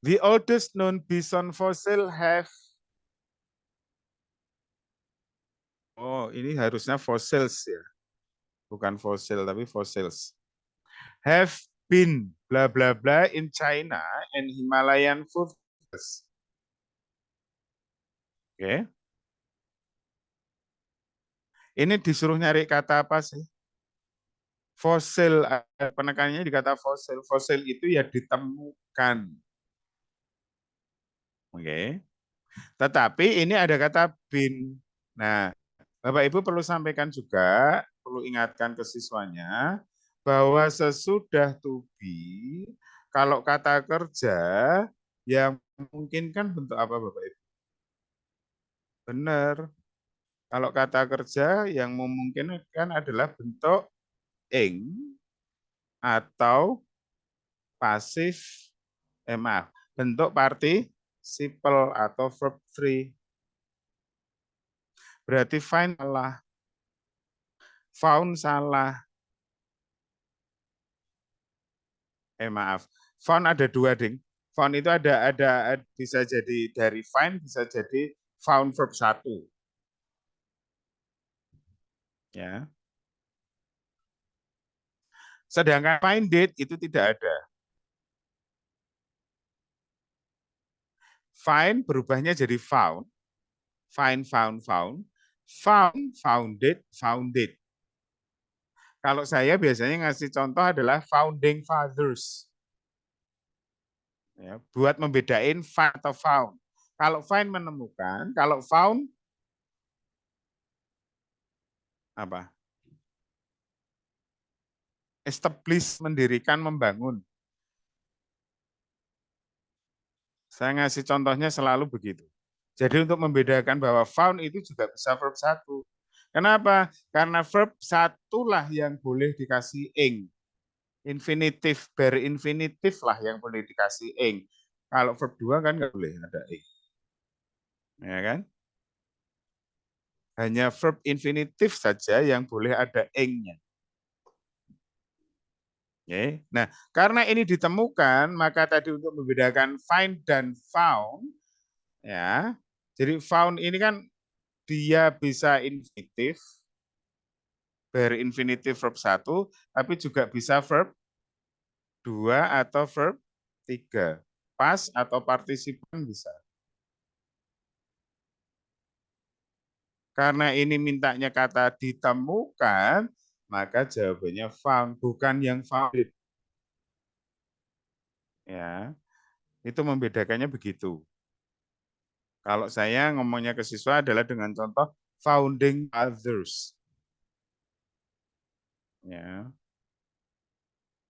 The oldest known bison fossil have. Oh, ini harusnya fossils ya. Bukan fosil, tapi fossils. Have been bla bla bla in China and Himalayan forests. Oke. Ini disuruh nyari kata apa sih? Fosil, penekanannya di kata fosil. Fosil itu ya ditemukan. Oke. Tetapi ini ada kata bin. Nah, Bapak Ibu perlu sampaikan juga, perlu ingatkan ke siswanya, bahwa sesudah to be, kalau kata kerja, yang memungkinkan bentuk apa Bapak Ibu? Benar. Kalau kata kerja yang memungkinkan adalah bentuk ing atau pasif, maaf, bentuk participle atau verb 3. Berarti find salah, found salah. Maaf, found ada dua, Ding. Found itu ada bisa jadi dari find, bisa jadi found verb 1. Ya. Sedangkan find it itu tidak ada. Find berubahnya jadi found. Find, found, found. Found, founded, founded. Kalau saya biasanya ngasih contoh adalah founding fathers. Ya, buat membedain find atau found. Kalau find menemukan, kalau found apa? Establish, mendirikan, membangun. Saya ngasih contohnya selalu begitu. Jadi untuk membedakan bahwa found itu juga bisa verb 1. Kenapa? Karena verb 1 lah yang boleh dikasih ing. Infinitif, berinfinitif lah yang boleh dikasih ing. Kalau verb 2 kan nggak boleh ada ing. Ya kan? Hanya verb infinitif saja yang boleh ada ing-nya. Oke. Nah, karena ini ditemukan, maka tadi untuk membedakan find dan found, ya. Jadi found ini kan dia bisa infinitif, berinfinitif verb 1, tapi juga bisa verb 2 atau verb 3. Past atau partisipan bisa. Karena ini mintanya kata ditemukan, maka jawabannya found, bukan yang founded. Ya, itu membedakannya begitu. Kalau saya ngomongnya ke siswa adalah dengan contoh founding fathers. Ya.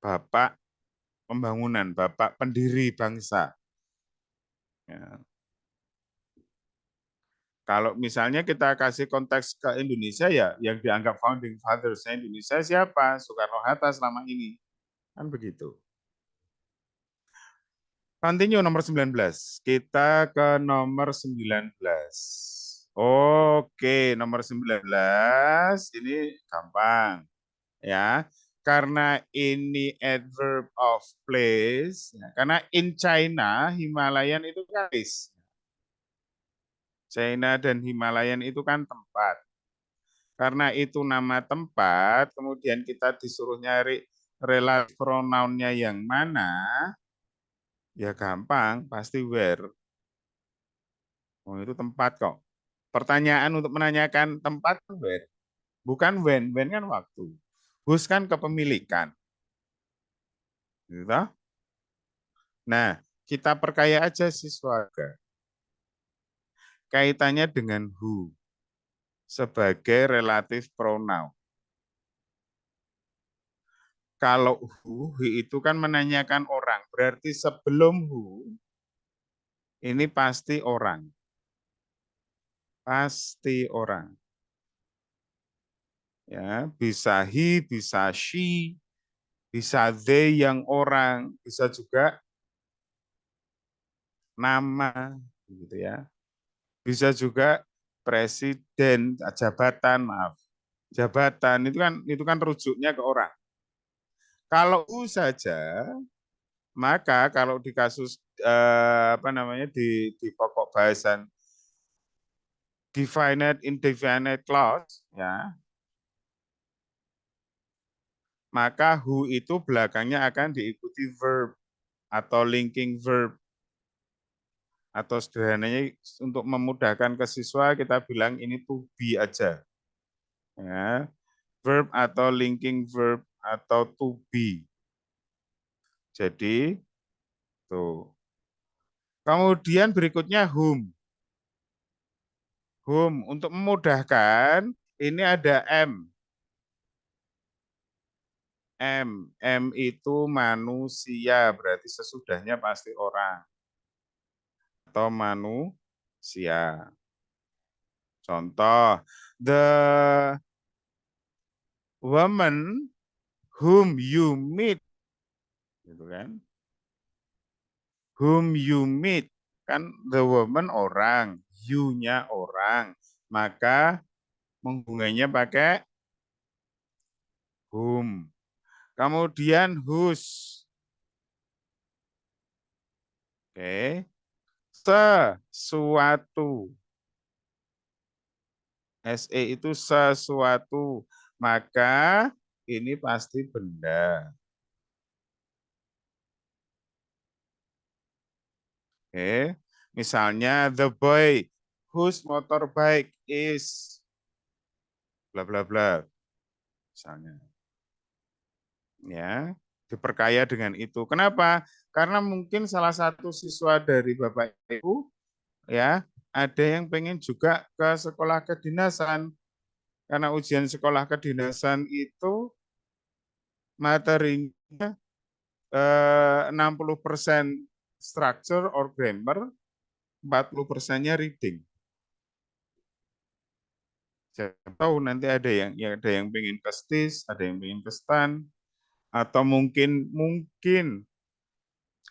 Bapak pembangunan, bapak pendiri bangsa. Ya. Kalau misalnya kita kasih konteks ke Indonesia ya, yang dianggap founding fathers Indonesia siapa? Soekarno-Hatta selama ini. Kan begitu. Continue nomor 19. Kita ke nomor 19. Oke, nomor 19 ini gampang. Ya. Karena ini adverb of place, ya, karena in China, Himalayan itu kan place. China dan Himalayan itu kan tempat. Karena itu nama tempat, kemudian kita disuruh nyari relatif pronounnya yang mana, ya gampang, pasti where. Oh, itu tempat kok. Pertanyaan untuk menanyakan tempat where. Bukan when. When kan waktu. Whose kan kepemilikan. Gitu. Nah, kita perkaya aja siswa. Kaitannya dengan who sebagai relatif pronoun. Kalau who itu kan menanyakan orang. Berarti sebelum who, Ini pasti orang. Pasti orang. Ya, bisa he, bisa she, bisa they yang orang, bisa juga nama gitu ya. Bisa juga presiden, jabatan, maaf. Jabatan itu kan rujuknya ke orang. Kalau saja, maka kalau di kasus di pokok bahasan definite indefinite clause ya, maka who itu belakangnya akan diikuti verb atau linking verb, atau sederhananya untuk memudahkan ke siswa kita bilang ini to be aja ya, verb atau linking verb atau to be. Jadi tuh. Kemudian berikutnya whom. Whom untuk memudahkan ini ada M. M itu manusia, berarti sesudahnya pasti orang atau manusia. Contoh, the woman whom you meet, gitu kan? Whom you meet, kan the woman orang, you-nya orang, maka menghubunginya pakai whom. Kemudian whose. Oke. Sesuatu. SE itu sesuatu. Maka ini pasti benda. Oke. Misalnya the boy whose motorbike is bla bla bla. Misalnya. Ya, diperkaya dengan itu. Kenapa? Karena mungkin salah satu siswa dari Bapak Ibu ya, ada yang pengen juga ke sekolah kedinasan. Karena ujian sekolah kedinasan itu materinya 60% structure or grammar, 40%-nya reading. Siapa tahu nanti ada yang pengen ke STIS, ada yang pengen ke STAN, atau mungkin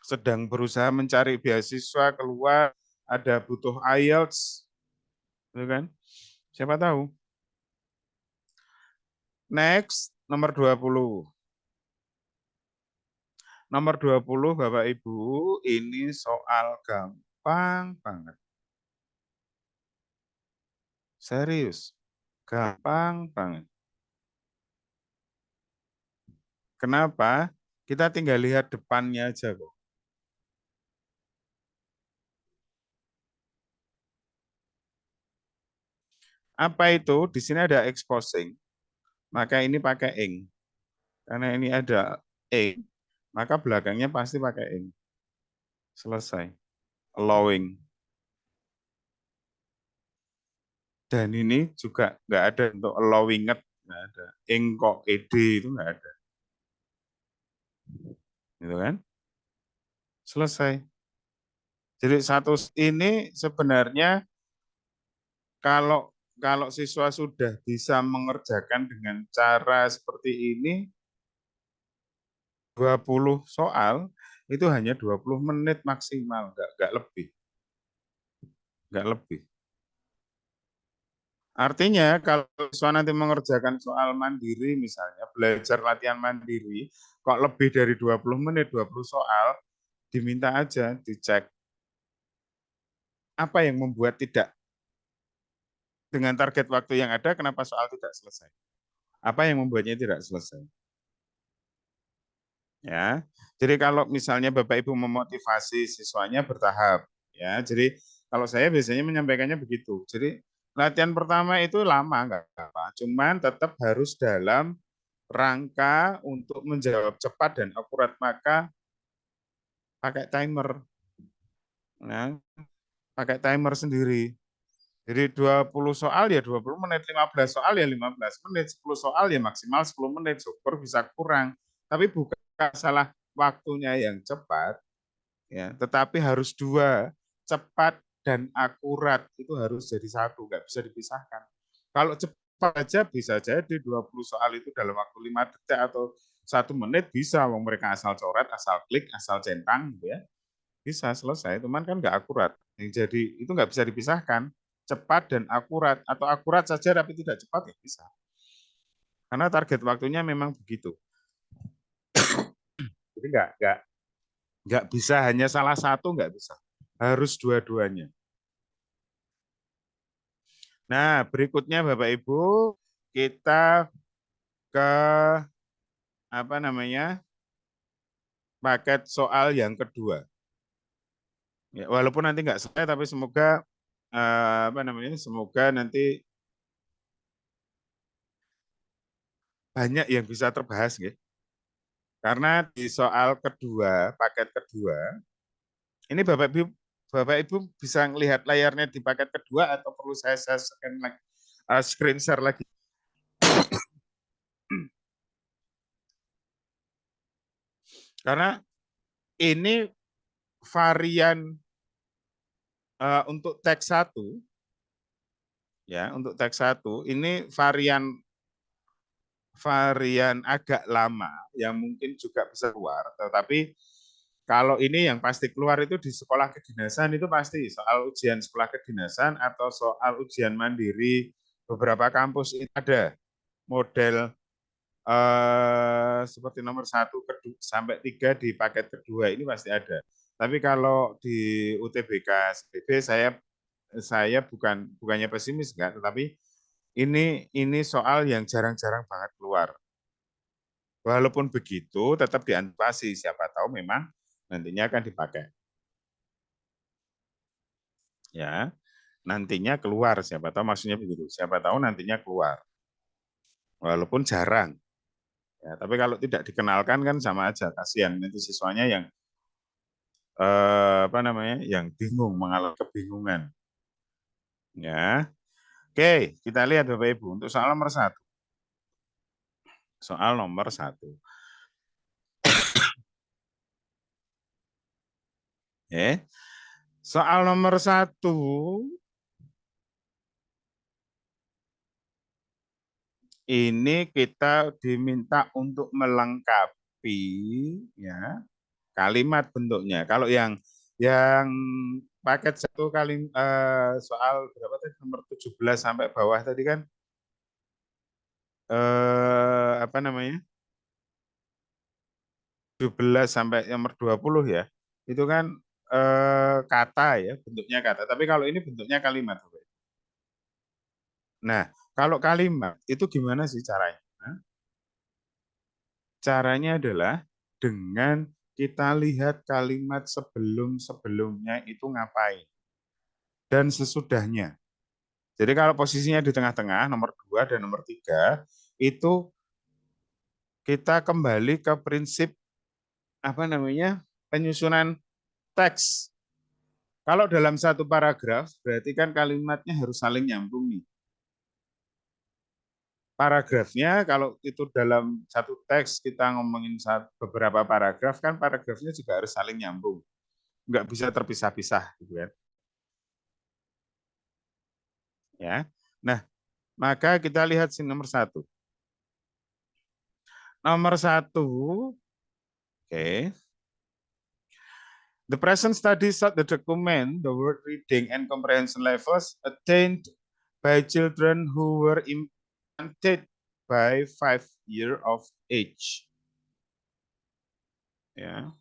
sedang berusaha mencari beasiswa keluar, ada butuh IELTS, gitu kan? Siapa tahu. Next, nomor 20. Nomor 20, Bapak Ibu, ini soal gampang banget. Serius, gampang banget. Kenapa? Kita tinggal lihat depannya aja kok. Apa itu? Di sini ada exposing, maka ini pakai ing. Karena ini ada ing, maka belakangnya pasti pakai ing. Selesai. Allowing. Dan ini juga nggak ada untuk allowing it, nggak ada. Ing kok ed itu nggak ada. Gitu kan? Selesai. Jadi satu ini sebenarnya kalau siswa sudah bisa mengerjakan dengan cara seperti ini, 20 soal itu hanya 20 menit maksimal, nggak lebih. Nggak lebih. Artinya kalau siswa nanti mengerjakan soal mandiri misalnya, belajar latihan mandiri, kok lebih dari 20 menit, 20 soal, diminta aja dicek. Apa yang membuat tidak dengan target waktu yang ada, kenapa soal tidak selesai? Apa yang membuatnya tidak selesai? Ya, jadi kalau misalnya Bapak Ibu memotivasi siswanya bertahap, ya. Jadi kalau saya biasanya menyampaikannya begitu. Jadi latihan pertama itu lama nggak apa, cuman tetap harus dalam rangka untuk menjawab cepat dan akurat, maka pakai timer. Nah, pakai timer sendiri. Jadi 20 soal ya 20 menit, 15 soal ya 15 menit, 10 soal ya maksimal 10 menit, syukur bisa kurang. Tapi bukan salah waktunya yang cepat, ya, tetapi harus dua. cepat dan akurat itu harus jadi satu, nggak bisa dipisahkan. Kalau cepat aja bisa jadi 20 soal itu dalam waktu 5 detik atau 1 menit bisa, wong mereka asal coret, asal klik, asal centang gitu ya. Bisa selesai, cuman kan nggak akurat. Yang jadi itu nggak bisa dipisahkan, cepat dan akurat atau akurat saja tapi tidak cepat ya bisa. Karena target waktunya memang begitu. Jadi nggak bisa hanya salah satu, nggak bisa. Harus dua-duanya. Nah, berikutnya Bapak Ibu, kita ke apa namanya? Paket soal yang kedua. Ya, walaupun nanti nggak selesai, tapi semoga apa namanya? Semoga nanti banyak yang bisa terbahas, gitu. Karena di soal kedua, paket kedua, ini Bapak Ibu bisa melihat layarnya di paket kedua atau perlu saya scan lagi, screen share lagi? Karena ini varian untuk teks 1, ya, untuk teks 1 ini varian agak lama yang mungkin juga bisa keluar, tetapi kalau ini yang pasti keluar itu di sekolah kedinasan itu pasti soal ujian sekolah kedinasan atau soal ujian mandiri beberapa kampus itu ada model seperti nomor 1 sampai 3 di paket kedua ini pasti ada. Tapi kalau di UTBK SPB saya bukannya pesimis enggak, tetapi ini soal yang jarang-jarang banget keluar. Walaupun begitu, tetap diantisipasi. Siapa tahu memang nantinya akan dipakai. Ya, nantinya keluar. Siapa tahu maksudnya begitu. Siapa tahu nantinya keluar. Walaupun jarang. Ya, tapi kalau tidak dikenalkan kan sama aja. Kasihan nanti siswanya yang apa namanya, yang bingung, mengalami kebingungan. Ya, oke, kita lihat Bapak Ibu untuk soal nomor 1. Soal nomor 1. Soal nomor 1 ini kita diminta untuk melengkapi ya kalimat bentuknya. Kalau yang paket 1 kali soal berapa tadi nomor 17 sampai bawah tadi kan apa namanya? 17 sampai nomor 20 ya. Itu kan kata ya, bentuknya kata. Tapi kalau ini bentuknya kalimat. Nah, kalau kalimat itu gimana sih caranya? Caranya adalah dengan kita lihat kalimat sebelum-sebelumnya itu ngapain. Dan sesudahnya. Jadi kalau posisinya di tengah-tengah, nomor 2 dan nomor 3, itu kita kembali ke prinsip apa namanya penyusunan teks. Kalau dalam satu paragraf, berarti kan kalimatnya harus saling nyambung nih. Paragrafnya, kalau itu dalam satu teks kita ngomongin beberapa paragraf, kan paragrafnya juga harus saling nyambung. Nggak bisa terpisah-pisah, gitu kan. Ya. Nah, maka kita lihat sini nomor 1. Nomor 1, oke. The present study sought the document the word reading and comprehension levels attained by children who were implanted by 5 years of age. Ya.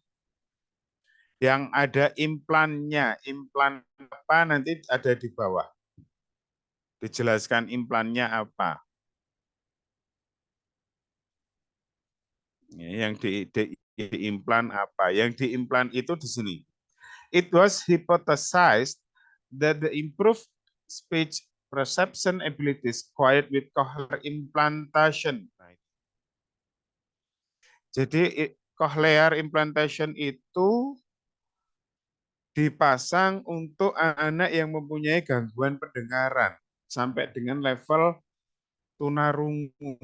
Yang ada implannya, implan apa nanti ada di bawah. Dijelaskan implannya apa. Yang diimplan apa? Yang diimplan itu di sini. It was hypothesized that the improved speech perception abilities acquired with cochlear implantation. Jadi cochlear implantation itu dipasang untuk anak yang mempunyai gangguan pendengaran sampai dengan level tunarungu.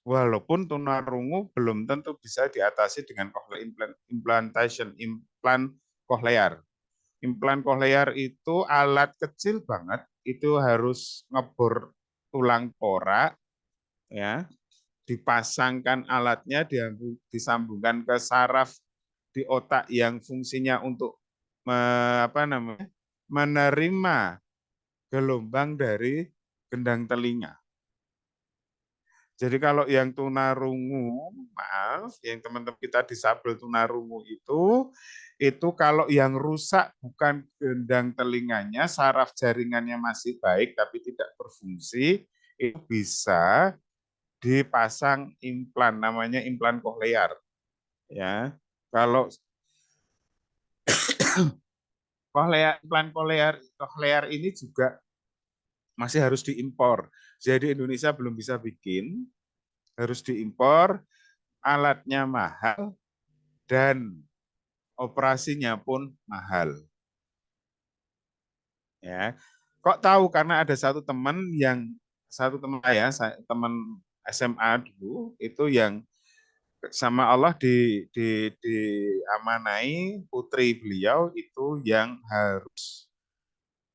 Walaupun tunarungu belum tentu bisa diatasi dengan cochlear implantation, implan cochlear. Implan kohlear itu alat kecil banget, itu harus ngebor tulang porak, ya, dipasangkan alatnya, disambungkan ke saraf di otak yang fungsinya untuk menerima gelombang dari gendang telinga. Jadi kalau yang tunarungu, maaf, yang teman-teman kita disabel tunarungu itu kalau yang rusak bukan gendang telinganya, saraf jaringannya masih baik tapi tidak berfungsi, itu bisa dipasang implan, namanya implan kohlear. Ya, kalau implan kohlear ini juga masih harus diimpor. Jadi Indonesia belum bisa bikin, harus diimpor, alatnya mahal, dan operasinya pun mahal. Ya, kok tahu? Karena ada satu teman saya, teman SMA dulu, itu yang sama Allah diamanai putri beliau itu yang harus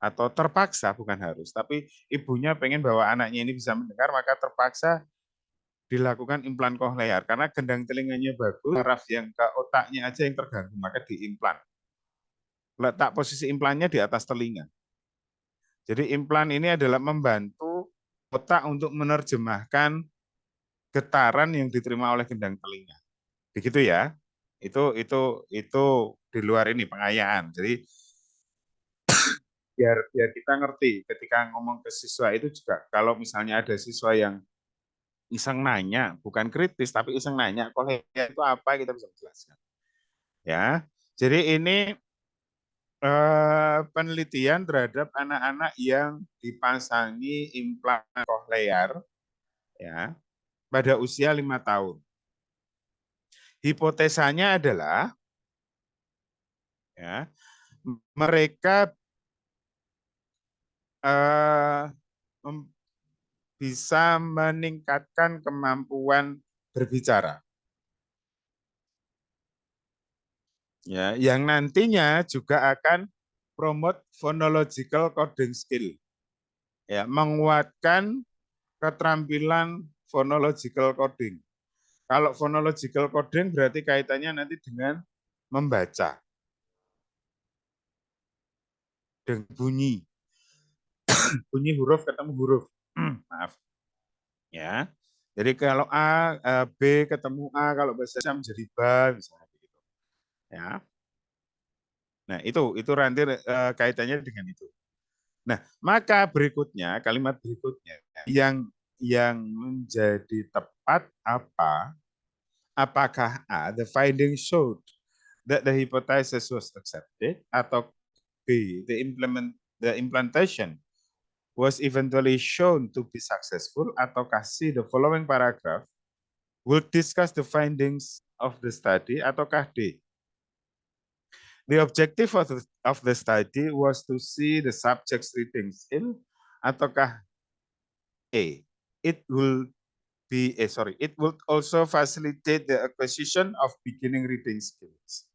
atau terpaksa, bukan harus, tapi ibunya pengen bahwa anaknya ini bisa mendengar, maka terpaksa dilakukan implan kohlear karena gendang telinganya bagus, saraf yang ke otaknya aja yang terganggu, maka diimplan. Letak posisi implannya di atas telinga. Jadi implan ini adalah membantu otak untuk menerjemahkan getaran yang diterima oleh gendang telinga. Begitu ya. Itu di luar ini pengayaan. Jadi biar kita ngerti ketika ngomong ke siswa itu juga, kalau misalnya ada siswa yang iseng nanya, bukan kritis tapi iseng nanya, kohlear itu apa, kita bisa menjelaskan. Ya. Jadi ini penelitian terhadap anak-anak yang dipasangi implan kohlear, ya, pada usia 5 tahun. Hipotesanya adalah, ya, mereka bisa meningkatkan kemampuan berbicara. Ya, yang nantinya juga akan promote phonological coding skill. Ya, menguatkan keterampilan phonological coding. Kalau phonological coding berarti kaitannya nanti dengan membaca. Dengan bunyi. Bunyi huruf ketemu huruf. Maaf. Ya. Jadi kalau A, B ketemu A, kalau bahasa Indonesia menjadi ba, misalnya begitu. Ya. Nah, itu nanti kaitannya dengan itu. Nah, maka berikutnya, kalimat berikutnya yang menjadi tepat apa? Apakah A, the finding showed that the hypothesis was accepted, atau B, the implantation was eventually shown to be successful, ataukah C, the following paragraph will discuss the findings of the study, ataukah D, the objective of the study was to see the subject's reading skill, ataukah A, it will also facilitate the acquisition of beginning reading skills.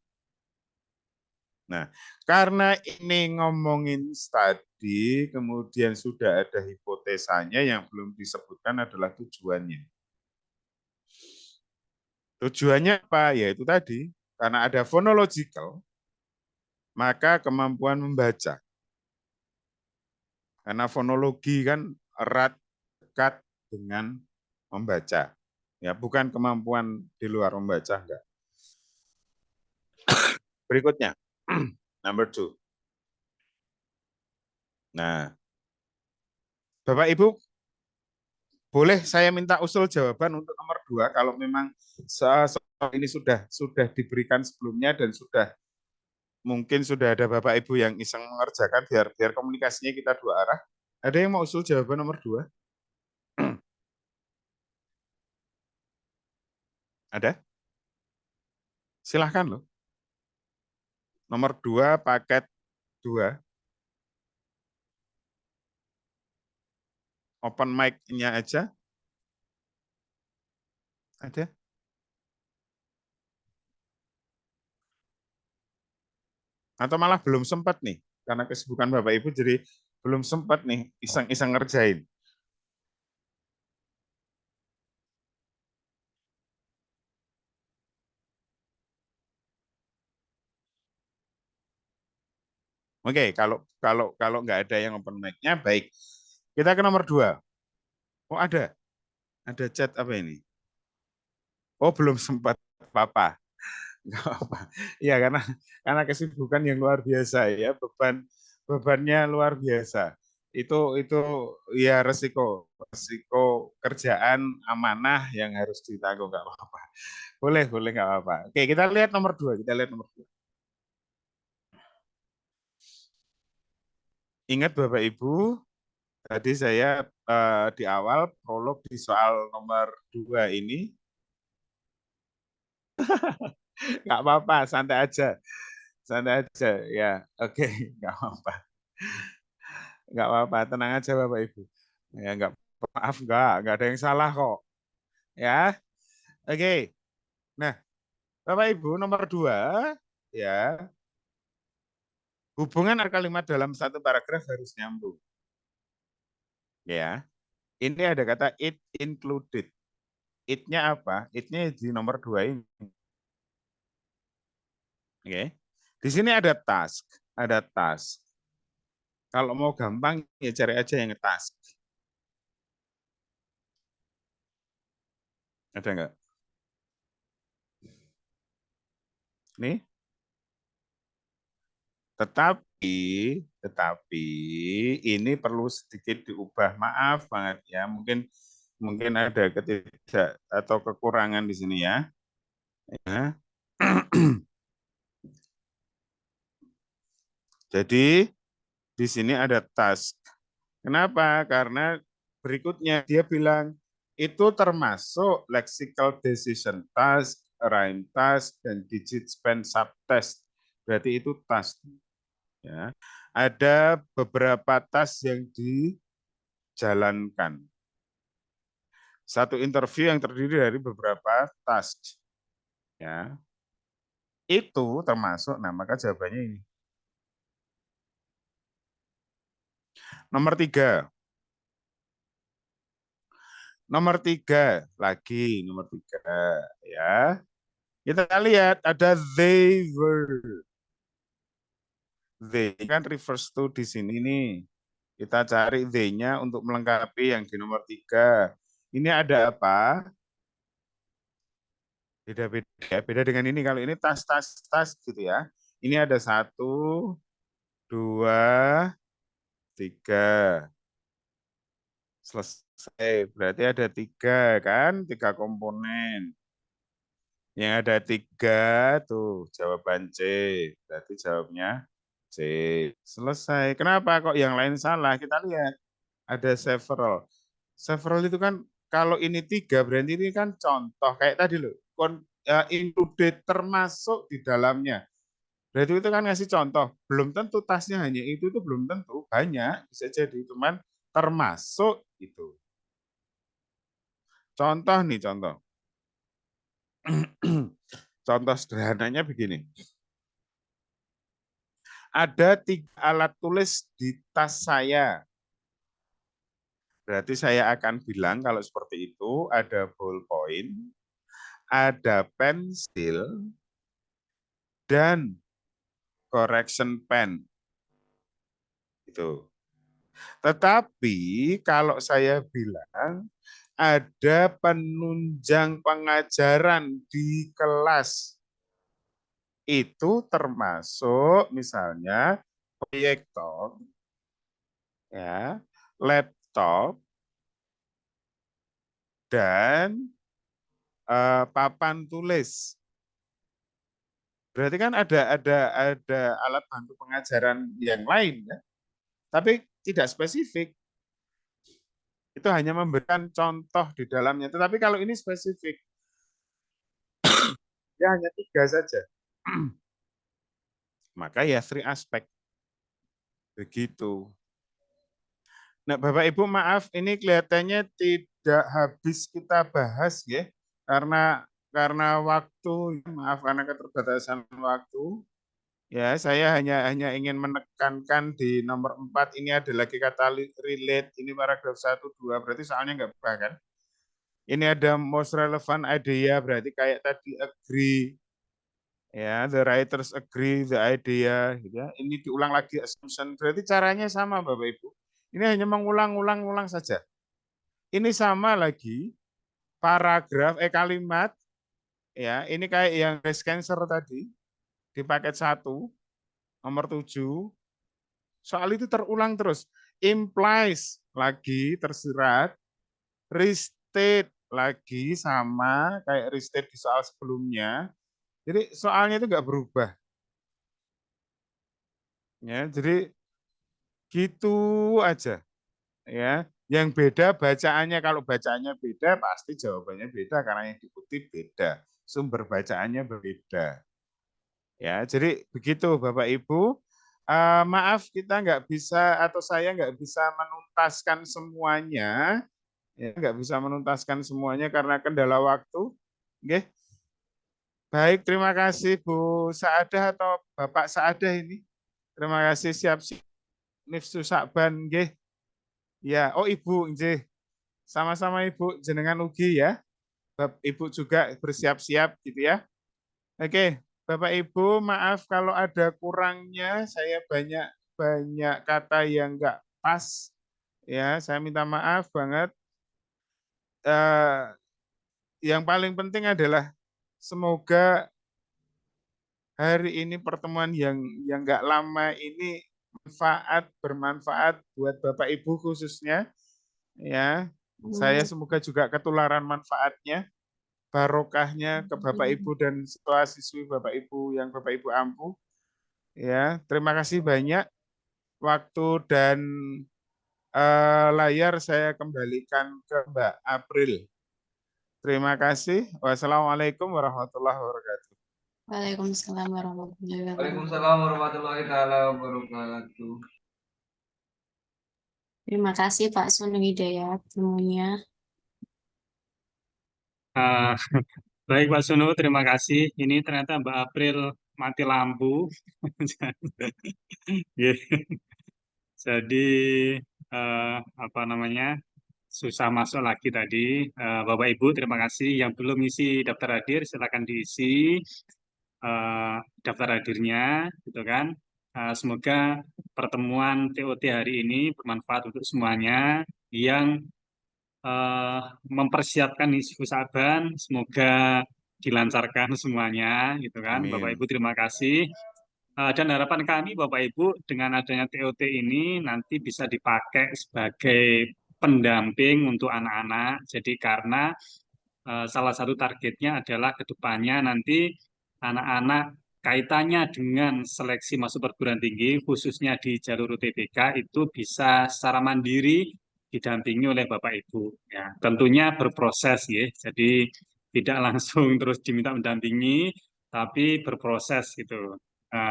Nah, karena ini ngomongin studi, kemudian sudah ada hipotesanya, yang belum disebutkan adalah tujuannya. Tujuannya apa? Ya itu tadi, karena ada phonological, maka kemampuan membaca. Karena fonologi kan erat dekat dengan membaca. Ya, bukan kemampuan di luar membaca, enggak. Berikutnya, number 2. Nah, Bapak Ibu, boleh saya minta usul jawaban untuk nomor 2 kalau memang soal ini sudah diberikan sebelumnya dan mungkin sudah ada Bapak Ibu yang iseng mengerjakan, biar komunikasinya kita dua arah. Ada yang mau usul jawaban nomor 2? Ada? Silahkan loh. Nomor 2, paket 2. Open mic-nya aja. Ada? Atau malah belum sempat nih, karena kesibukan Bapak Ibu jadi belum sempat nih iseng-iseng ngerjain. Oke, kalau nggak ada yang open mic-nya, baik. Kita ke nomor 2. Oh, ada chat apa ini? Oh, belum sempat apa-apa. Nggak apa. Ya, karena kesibukan yang luar biasa ya, bebannya luar biasa. Itu ya resiko kerjaan amanah yang harus ditanggung, nggak apa-apa. Boleh nggak apa-apa. Oke, kita lihat nomor 2. Kita lihat nomor 2. Ingat Bapak Ibu, tadi saya di awal prolog di soal nomor 2 ini, nggak apa-apa, santai aja. Santai aja, ya. Oke, nggak apa-apa. Nggak apa-apa, tenang aja Bapak Ibu. Ya, maaf, nggak ada yang salah kok. Ya, oke. Nah, Bapak Ibu, nomor 2, ya, hubungan antar kalimat dalam satu paragraf harus nyambung. Ya, ini ada kata it included. It-nya apa? It-nya di nomor 2 ini. Oke. Di sini ada task. Ada task. Kalau mau gampang, ya cari aja yang task. Ada nggak? Nih. Tetapi ini perlu sedikit diubah. Maaf banget ya. Mungkin ada ketidak atau kekurangan di sini ya. Ya. Jadi di sini ada task. Kenapa? Karena berikutnya dia bilang itu termasuk lexical decision task, rhyme task, dan digit span subtask. Berarti itu task. Ya. Ada beberapa task yang dijalankan. Satu interview yang terdiri dari beberapa task. Ya. Itu termasuk, nah maka jawabannya ini. Nomor 3. Nomor 3 lagi, nomor 3 ya. Kita lihat ada they were. They kan refers to di sini nih. Kita cari they-nya untuk melengkapi yang di nomor 3. Ini ada apa? Beda-beda. Beda dengan ini. Kalau ini tas gitu ya. Ini ada 1, 2, 3. Selesai. Berarti ada 3 kan? 3 komponen. Yang ada 3 tuh jawaban C. Berarti jawabnya C. Selesai. Kenapa kok yang lain salah? Kita lihat. Ada several. Several itu kan kalau ini 3 berarti ini kan contoh. Kayak tadi loh. Included termasuk di dalamnya. Berarti itu kan ngasih contoh. Belum tentu tasnya hanya itu belum tentu. Banyak. Bisa jadi. Cuman termasuk itu. Contoh nih, contoh. Contoh sederhananya begini. Ada 3 alat tulis di tas saya. Berarti saya akan bilang kalau seperti itu, ada ballpoint, ada pensil, dan correction pen. Itu. Tetapi kalau saya bilang ada penunjang pengajaran di kelas, itu termasuk misalnya proyektor, ya, laptop, dan papan tulis. Berarti kan ada alat bantu pengajaran yang lain, ya? Tapi tidak spesifik. Itu hanya memberikan contoh di dalamnya. Tetapi kalau ini spesifik, ya hanya 3 saja. Maka ya 3 aspek. Begitu. Nah, Bapak Ibu maaf, ini kelihatannya tidak habis kita bahas ya, karena waktu, maaf karena keterbatasan waktu. Ya, saya hanya ingin menekankan di nomor 4 ini ada lagi kata relate, ini paragraf 1, 2, berarti soalnya nggak berubah kan? Ini ada most relevant idea, berarti kayak tadi agree, ya, the writers agree, the idea, gitu ya. Ini diulang lagi assumption, berarti caranya sama Bapak Ibu. Ini hanya mengulang-ulang saja. Ini sama lagi paragraf, kalimat, ya, ini kayak yang raise cancer tadi, di paket 1, nomor 7, soal itu terulang terus. Implies lagi tersirat, restate lagi sama kayak restate di soal sebelumnya. Jadi soalnya itu nggak berubah. Ya, jadi gitu aja. Ya, yang beda bacaannya, kalau bacaannya beda pasti jawabannya beda karena yang dikutip beda. Sumber bacaannya berbeda. Ya, jadi begitu Bapak Ibu. Maaf kita nggak bisa atau saya nggak bisa menuntaskan semuanya, ya, nggak bisa menuntaskan semuanya karena kendala waktu. Oke. Baik, terima kasih Bu Saadah atau Bapak Saadah ini. Terima kasih siap-siap. Nifsu Sakban, nggih. Ya, oh Ibu, nggih. Sama-sama Ibu jenengan ugi ya. Ibu juga bersiap-siap gitu ya. Oke, Bapak Ibu, maaf kalau ada kurangnya, saya banyak kata yang enggak pas. Ya, saya minta maaf banget. Yang paling penting adalah semoga hari ini pertemuan yang enggak lama ini bermanfaat buat Bapak Ibu khususnya. Ya, saya semoga juga ketularan manfaatnya, barokahnya ke Bapak Ibu dan siswa-siswi Bapak Ibu yang Bapak Ibu ampuh. Ya, terima kasih banyak. Waktu dan layar saya kembalikan ke Mbak April. Terima kasih. Wassalamualaikum warahmatullahi wabarakatuh. Waalaikumsalam warahmatullahi wabarakatuh. Waalaikumsalam warahmatullahi taala wabarakatuh. Terima kasih Pak Sunu Hidayat semuanya. Baik Pak Sunu, terima kasih. Ini ternyata Mbak April mati lampu. Jadi apa namanya, susah masuk lagi tadi. Bapak Ibu terima kasih. Yang belum isi daftar hadir silakan diisi daftar hadirnya, gitu kan. Semoga pertemuan TOT hari ini bermanfaat untuk semuanya yang mempersiapkan isi Saban, semoga dilancarkan semuanya, gitu kan. Amin. Bapak Ibu terima kasih. Dan harapan kami Bapak Ibu dengan adanya TOT ini nanti bisa dipakai sebagai pendamping untuk anak-anak. Jadi karena salah satu targetnya adalah ke depannya nanti anak-anak kaitannya dengan seleksi masuk perguruan tinggi, khususnya di jalur UTBK itu bisa secara mandiri didampingi oleh Bapak Ibu. Ya, tentunya berproses ya, jadi tidak langsung terus diminta mendampingi, tapi berproses gitu.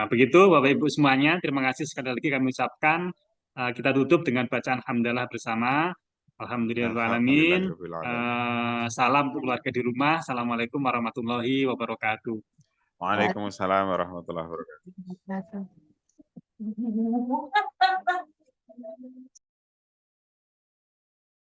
Begitu Bapak Ibu semuanya, terima kasih sekali lagi kami ucapkan. Kita tutup dengan bacaan hamdalah bersama. Alhamdulillahirrahmanirrahim. Salam untuk keluarga di rumah. Assalamualaikum warahmatullahi wabarakatuh. Waalaikumsalam warahmatullahi wabarakatuh. Wabarakatuh.